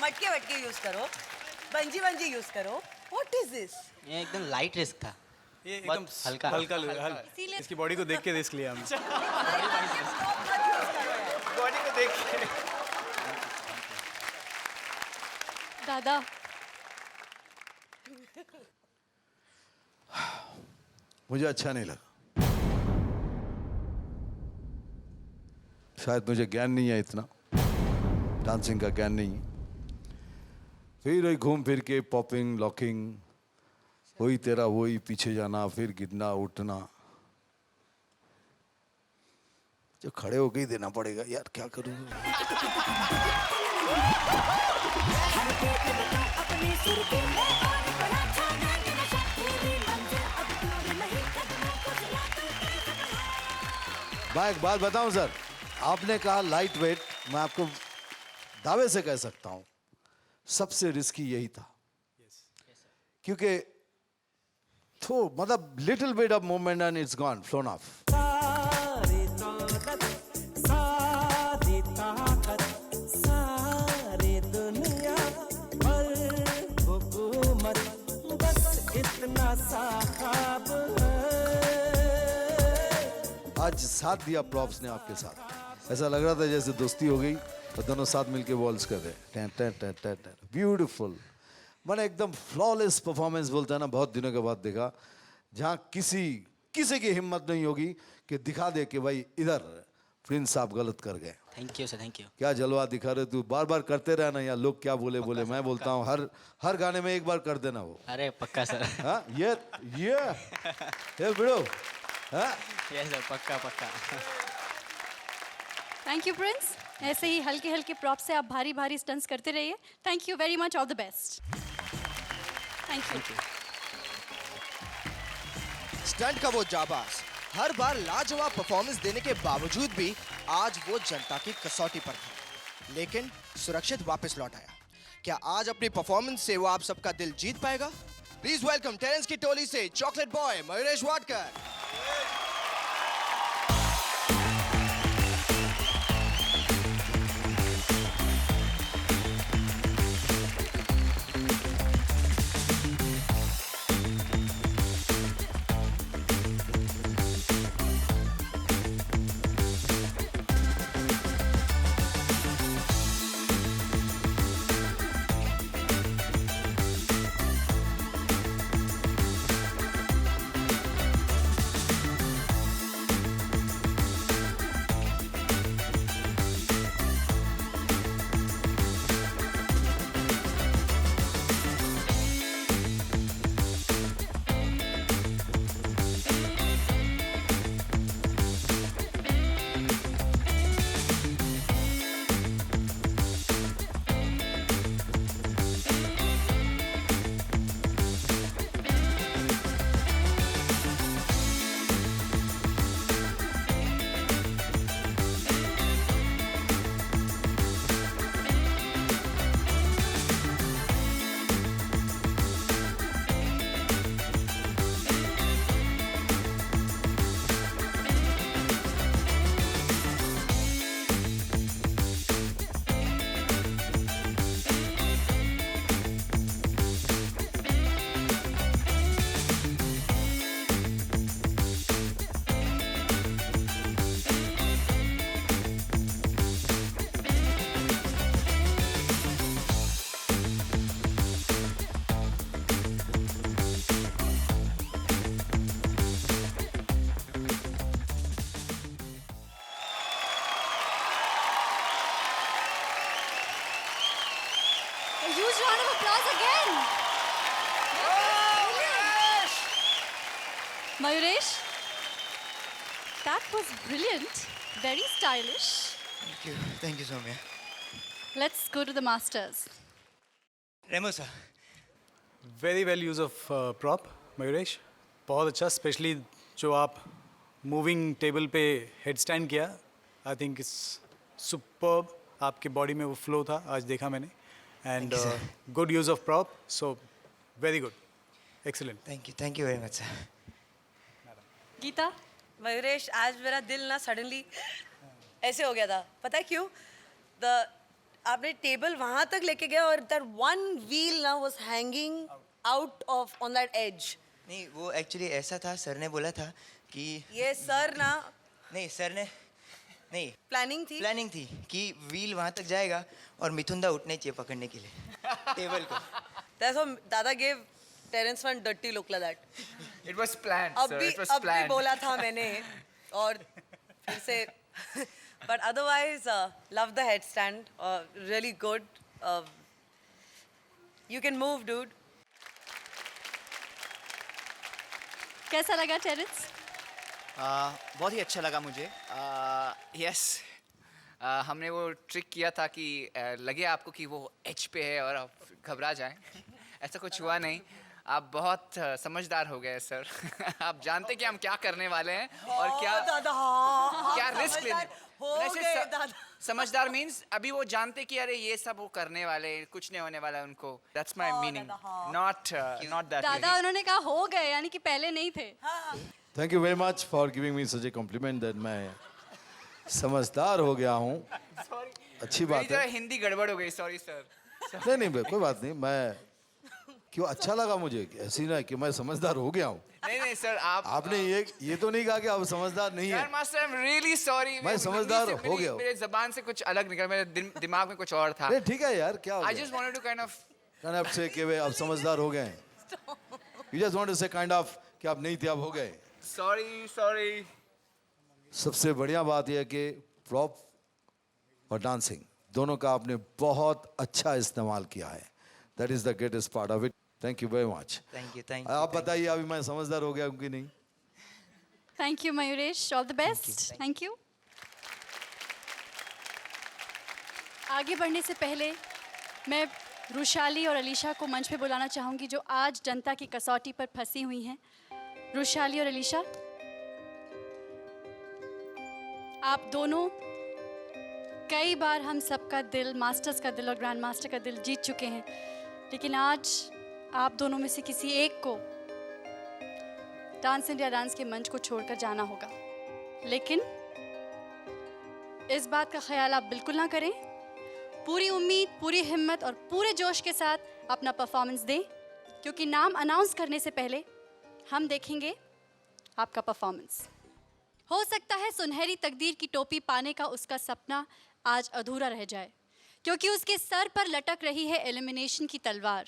मटके वटके यूज करो, बंजी यूज करो। What is this? ये एकदम लाइट रिस्क था, ये एकदम हल्का इसकी बॉडी को देख के रिस्क लिया हमने। बॉडी को देख के। दादा? मुझे अच्छा नहीं लगा, शायद मुझे ज्ञान नहीं है इतना, डांसिंग का ज्ञान नहीं है। फिर वही घूम फिर के पॉपिंग लॉकिंग, वही तेरा वही पीछे जाना, फिर गिरना उठना, जो खड़े होके ही देना पड़ेगा यार, क्या करूँ। मैं एक बात बताऊं सर, आपने कहा लाइट वेट, मैं आपको दावे से कह सकता हूं सबसे रिस्की यही था। क्योंकि तो मतलब little bit of movement and it's gone, phloem of. आज साथ दिया प्रॉप्स ने आपके साथ, ऐसा लग रहा था जैसे दोस्ती हो गई और दोनों साथ मिलके वॉल्स कर रहे। ब्यूटीफुल, मैंने एकदम फ्लॉलेस परफॉर्मेंस बोलता है ना, बहुत दिनों के बाद देखा, जहाँ किसी की हिम्मत नहीं होगी कि दिखा दे कि भाई इधर प्रिंस साहब गलत कर गए। Thank you sir, thank you. क्या जलवा दिखा रहे तू, बार बार करते रहना यार, लोग क्या बोले मैं बोलता हूँ हर गाने में एक बार कर देना वो। अरे पक्का सर। हाँ ये बिड़ो। हाँ यस सर, पक्का पक्का। थैंक यू प्रिंस, ऐसे ही हल्के हल्के प्रॉप से आप भारी भारी स्टंट्स करते रहिए। Thank you very much, all the best. Thank you. Stunt का वो जाबाज हर बार लाजवाब परफॉर्मेंस देने के बावजूद भी आज वो जनता की कसौटी पर था, लेकिन सुरक्षित वापस लौट आया। क्या आज अपनी परफॉर्मेंस से वो आप सबका दिल जीत पाएगा? प्लीज वेलकम टेरेंस की टोली से chocolate boy Mayuresh Wadkar. Mayuresh, that was brilliant, very stylish. Thank you, Soumya. Let's go to the masters. Remo sir. Very well use of prop Mayuresh, बहुत अच्छा, स्पेशली जो आप मूविंग टेबल पे हेड स्टैंड किया, I think it's superb. आपके body में वो flow था, आज देखा मैंने. And good use of prop, so very good, excellent. Thank you very much sir. Geeta. Mayuresh, आज मेरा दिल ना सडनली ऐसे हो गया था, पता है क्यों? आपने टेबल वहाँ तक लेके गया और दैट वन व्हील ना was hanging out of on that edge. नहीं, वो एक्चुअली ऐसा था, सर ने बोला था कि ये सर ना, नहीं सर ने, नहीं प्लानिंग थी कि व्हील वहाँ तक जाएगा और मिथुंदा उठने चाहिए पकड़ने के लिए टेबल को. That's why दादा gave Terence one dirty look like that. It was planned, sir. It was अब भी planned. बोला था मैंने और फिर से. But otherwise, love the headstand. Really good. You can move, dude. कैसा लगा टेरेंस? बहुत ही अच्छा लगा मुझे. यस, हमने वो ट्रिक किया था कि लगे आपको कि वो एच पे है और आप घबरा जाएं. ऐसा कुछ हुआ नहीं. आप बहुत समझदार हो गए सर. आप जानते कि हम क्या करने वाले हैं और क्या क्या रिस्क लेने. समझदार मीन्स अभी वो जानते कि अरे ये सब वो करने वाले, कुछ नहीं होने वाला उनको. That's my meaning, not that. दादा उन्होंने कहा हो गए, यानी कि पहले नहीं थे. Thank you very much for giving me such a compliment that मैं समझदार हो गया हूँ. अच्छी बात है. हिंदी गड़बड़ हो गई, सॉरी सर. नहीं कोई बात नहीं. मैं क्यों, अच्छा लगा मुझे. ऐसी ना कि मैं समझदार हो गया हूँ. नहीं सर, आपने ये तो नहीं कहा कि आप समझदार नहीं है. Master, I am really sorry. मैं समझदार हो गया. मेरे जबान से कुछ अलग निकला, मेरे दिमाग में कुछ और था. नहीं ठीक है यार, क्या I just wanted to kind of say कि वे अब समझदार हो गए. You just want to say kind of कि आप नहीं थे, अब हो गए. सॉरी. सबसे बढ़िया बात यह है कि प्रॉप और डांसिंग दोनों का आपने बहुत अच्छा इस्तेमाल किया है. That is the greatest part of it. Thank you very much. Thank you. आप बताइए अभी मैं समझदार हो गया हूँ कि नहीं? Thank you Mayuresh, all the best. Thank you. आगे बढ़ने से पहले मैं रुशाली और अलीशा को मंच पे बुलाना चाहूँगी, जो आज जनता की कसौटी पर फंसी हुई हैं. रुशाली और अलीशा, आप दोनों कई बार हम सबका दिल, मास्टर्स का दिल और ग्रैंड मास्टर का दिल जीत चुके हैं, लेकिन आज आप दोनों में से किसी एक को डांस इंडिया डांस के मंच को छोड़कर जाना होगा. लेकिन इस बात का ख्याल आप बिल्कुल ना करें. पूरी उम्मीद, पूरी हिम्मत और पूरे जोश के साथ अपना परफॉर्मेंस दें, क्योंकि नाम अनाउंस करने से पहले हम देखेंगे आपका परफॉर्मेंस. हो सकता है सुनहरी तकदीर की टोपी पाने का उसका सपना आज अधूरा रह जाए, क्योंकि उसके सर पर लटक रही है एलिमिनेशन की तलवार.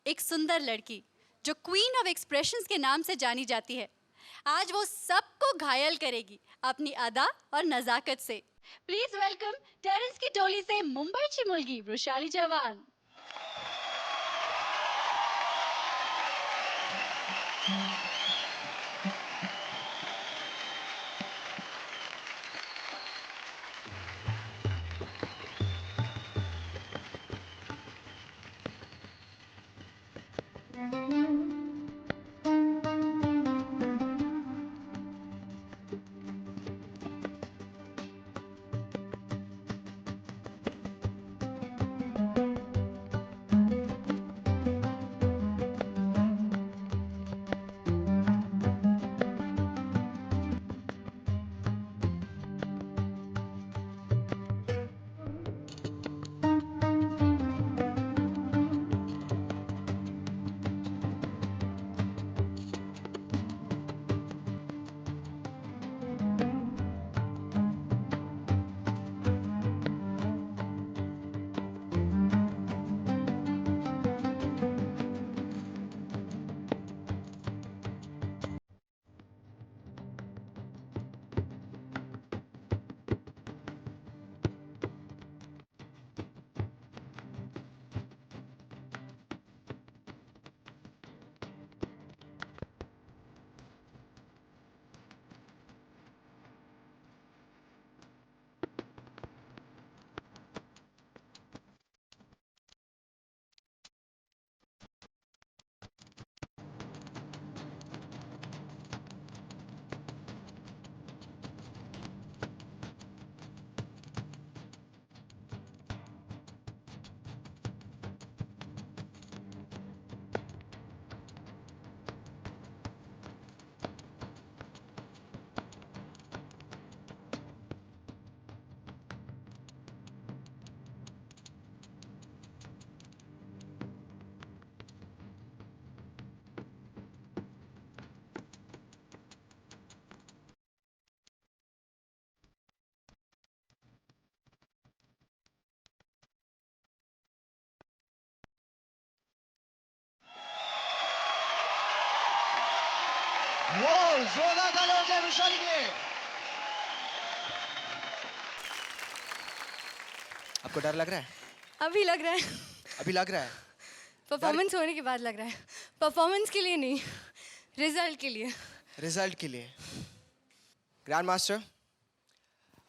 एक सुंदर लड़की जो क्वीन ऑफ एक्सप्रेशंस के नाम से जानी जाती है, आज वो सबको घायल करेगी अपनी अदा और नज़ाकत से. प्लीज वेलकम टेरेंस की टोली से मुंबईची मुलगी रुशाली जवान. वो जोरदार ताली हो जाए वैशाली के लिए। आपको डर लग रहा है? अभी लग रहा है, अभी लग रहा है? परफॉर्मेंस होने के बाद लग रहा है। परफॉर्मेंस के लिए नहीं, रिजल्ट के लिए। रिजल्ट के लिए। ग्रैंड मास्टर,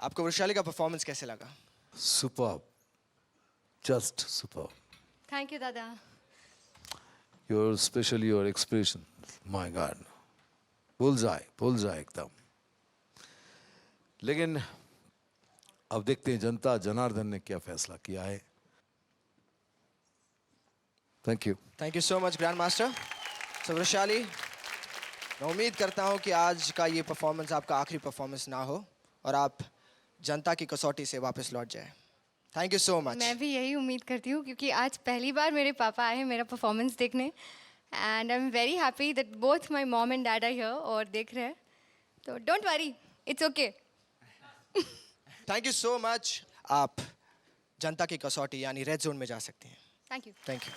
आपको वैशाली का परफॉर्मेंस कैसे लगा? Superb. Just superb. Thank you दादा। Especially your expression. My God. बुलजाए एकदम। लेकिन अब देखते हैं जनता जनार्दन ने क्या फैसला किया है। Thank you so much grand master. So Vaishali, मैं उम्मीद करता हूं कि आज का ये परफॉर्मेंस आपका आखिरी परफॉर्मेंस ना हो और आप जनता की कसौटी से वापस लौट जाए। Thank you so much. मैं भी यही उम्मीद करती हूँ क्योंकि आज पहली बार मेरे पापा आए हैं मेरा परफॉर्मेंस देखने and I am very happy that both my mom and dad are here और देख रहे हैं, तो don't worry, it's okay. Thank you so much. आप जनता की कसौटी यानी रेड जोन में जा सकते हैं। Thank you. Thank you.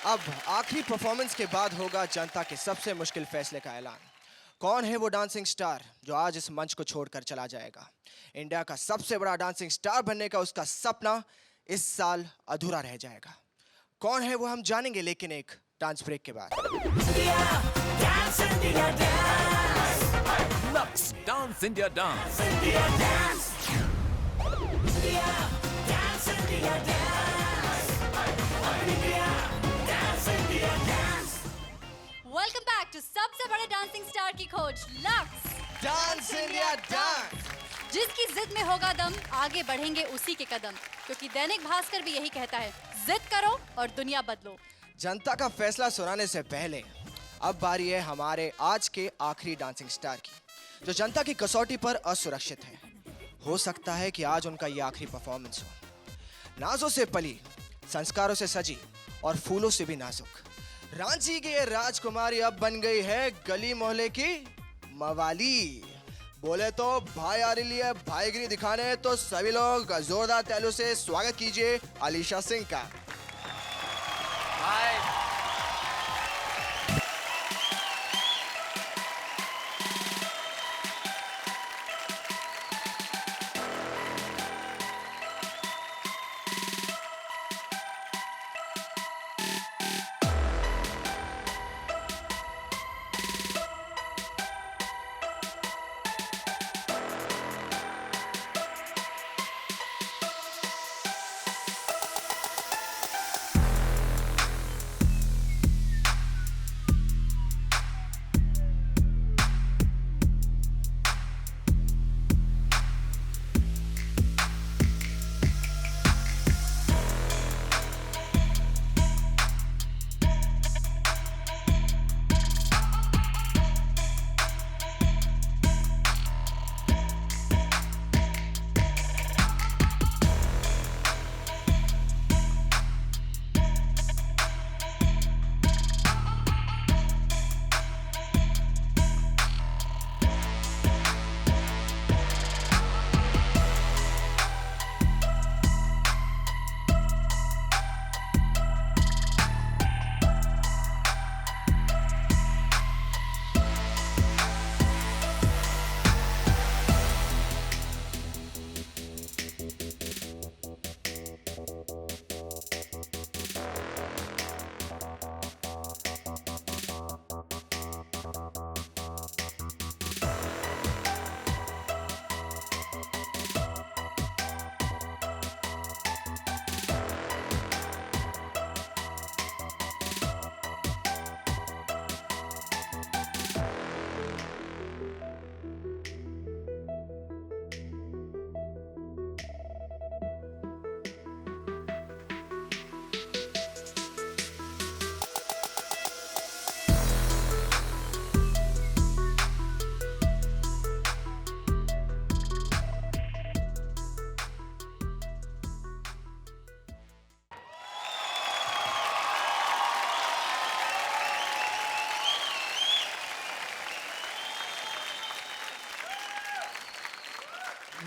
अब आखिरी परफॉर्मेंस के बाद होगा जनता के सबसे मुश्किल फैसले का ऐलान। कौन है वो डांसिंग स्टार जो आज इस मंच को छोड़कर चला जाएगा? इंडिया का सबसे बड़ा डांसिंग स्टार बनने का उसका सपना इस साल अधूरा रह जाएगा। कौन है वो हम जानेंगे, लेकिन एक डांस ब्रेक के बाद। Lux Dance India Dance. Welcome back to सबसे बड़े डांसिंग स्टार की खोज, लक्स डांस इंडिया डांस। जिसकी जिद में होगा दम, आगे बढ़ेंगे उसी के कदम, क्योंकि दैनिक भास्कर भी यही कहता है, जिद करो और दुनिया बदलो। जनता का फैसला सुनाने से पहले अब बारी है हमारे आज के आखिरी डांसिंग स्टार की, जो जनता की कसौटी पर असुरक्षित है। हो सकता है कि आज उनका ये आखिरी परफॉर्मेंस हो। नाजों से पली, संस्कारों से सजी और फूलों से भी नाजुक रांची की ये राजकुमारी अब बन गई है गली मोहल्ले की मवाली। बोले तो भाई आ रही है भाईगिरी दिखाने, तो सभी लोग जोरदार तालियों से स्वागत कीजिए अलीशा सिंह का।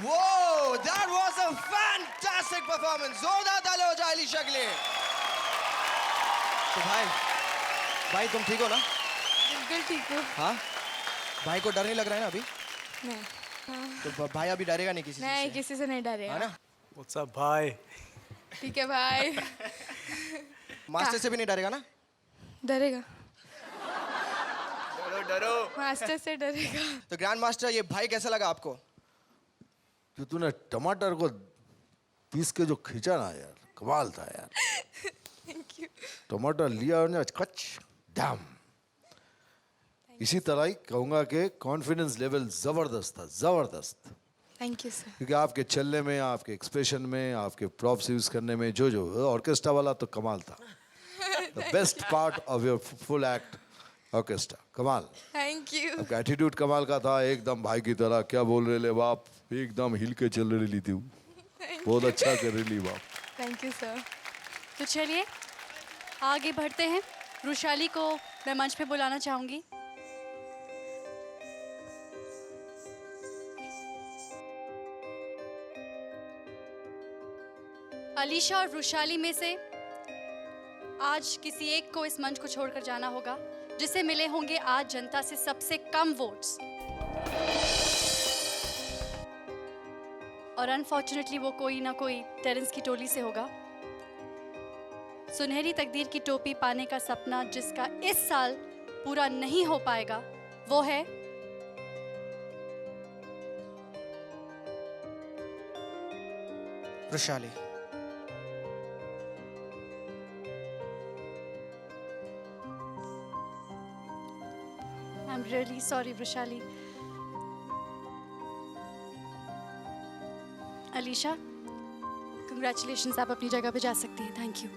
Whoa, that was a fantastic performance. जोरदार ताली हो जाए अलीशा के लिए। तो भाई तुम ठीक हो ना? बिल्कुल ठीक हूँ। हाँ? भाई को डर नहीं लग रहा है ना अभी? नहीं। हाँ। तो भाई अभी डरेगा नहीं किसी नहीं, से? किसी से नहीं डरेगा। है ना? What's up, भाई? ठीक है भाई। मास्टर से भी नहीं डरेगा ना? डरेगा। डरो। मास्टर से डरेगा। तो ग्रैंड मास्टर, ये भाई कैसा लगा आपको? जो तूने टमाटर को पीस के जो खींचा ना यार, कमाल था यार। Thank you. टमाटर लिया और ना कच डैम। इसी तरह ही कहूँगा कि कॉन्फिडेंस लेवल ज़बरदस्त था, ज़बरदस्त। Thank you sir. क्योंकि आपके चलने में, आपके एक्सप्रेशन में, आपके प्रॉप्स यूज करने में, जो ऑर्केस्ट्रा वाला तो कमाल था। The best part of your full act orchestra, कमाल। Thank you. आपका एटीट्यूड कमाल का था, एकदम भाई की तरह। क्या बोल रहे ले बाप, एकदम हिल के चल रही थी। बहुत अच्छा कर रही बाप। Thank you sir. तो चलिए आगे बढ़ते हैं। रुशाली को मैं मंच पे बुलाना चाहूँगी। अलीशा और रुशाली में से आज किसी एक को इस मंच को छोड़कर जाना होगा, जिसे मिले होंगे आज जनता से सबसे कम वोट्स। और अनफॉर्चुनेटली वो कोई ना कोई टेरेंस की टोली से होगा। सुनहरी तकदीर की टोपी पाने का सपना जिसका इस साल पूरा नहीं हो पाएगा, वो है Rushali. I'm really sorry, Vrishali. Alisha, congratulations, आप अपनी जगह पे जा सकती हैं। Thank you.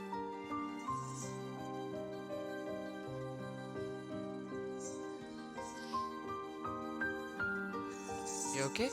You okay?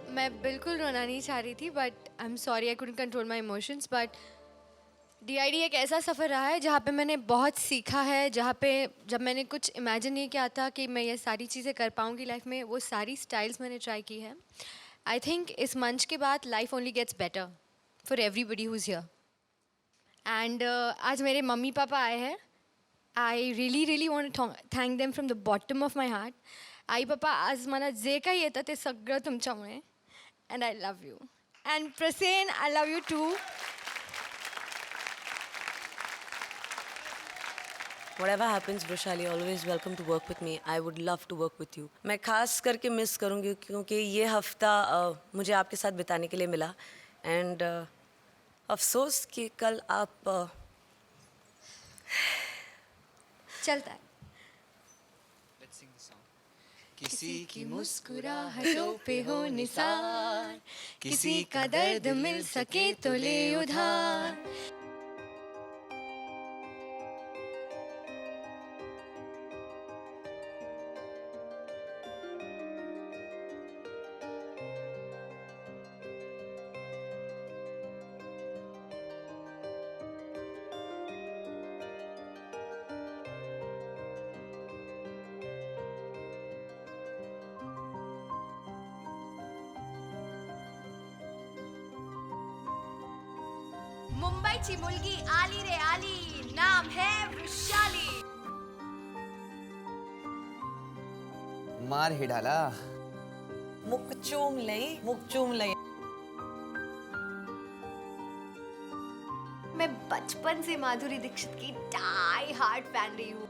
मैं बिल्कुल रोना नहीं चाह रही थी, but I am sorry, I couldn't control my emotions. But DID एक ऐसा सफ़र रहा है जहाँ पे मैंने बहुत सीखा है, जहाँ पे जब मैंने कुछ इमेजिन नहीं किया था कि मैं ये सारी चीज़ें कर पाऊँगी लाइफ में, वो सारी स्टाइल्स मैंने ट्राई की है। आई थिंक इस मंच के बाद life only gets better for everybody who is here. And आज मेरे मम्मी पापा आए हैं। I really want to thank them from the bottom of my heart. आई पप्पा, आज मला जे काही येतं ते सगळं तुमच्यामुळे. And I love you. And Prasen, I love you too. Whatever happens, Vrishali, always welcome to work with me. I would love to work with you. मैं खास करके मिस करूँगी क्योंकि ये हफ्ता मुझे आपके साथ बिताने के लिए मिला। And अफसोस कि कल आप चलता है। किसी की मुस्कुराहटों पे हो निसार, किसी का दर्द मिल सके तो ले उधार। मुंबईची मुलगी आली रे आली, नाम है वृषाली. मार ही डाला. मुक चूम लई. मैं बचपन से माधुरी दीक्षित की डाई हार्ड फैन रही हूँ.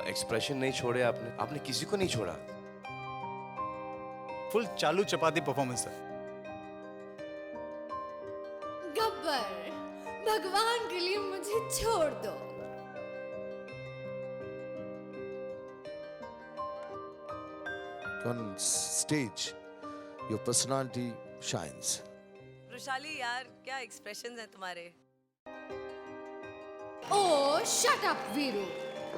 एक्सप्रेशन नहीं छोड़े आपने किसी को नहीं छोड़ा. फुल चालू चपाती परफॉर्मेंस है. गब्बर, भगवान के लिए मुझे छोड़ दो. On stage, your personality shines. Vrishali यार, क्या एक्सप्रेशंस हैं तुम्हारे. Oh, shut up, Veeru.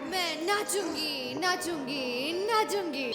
मैं नाचूंगी नाचूंगी नाचूंगी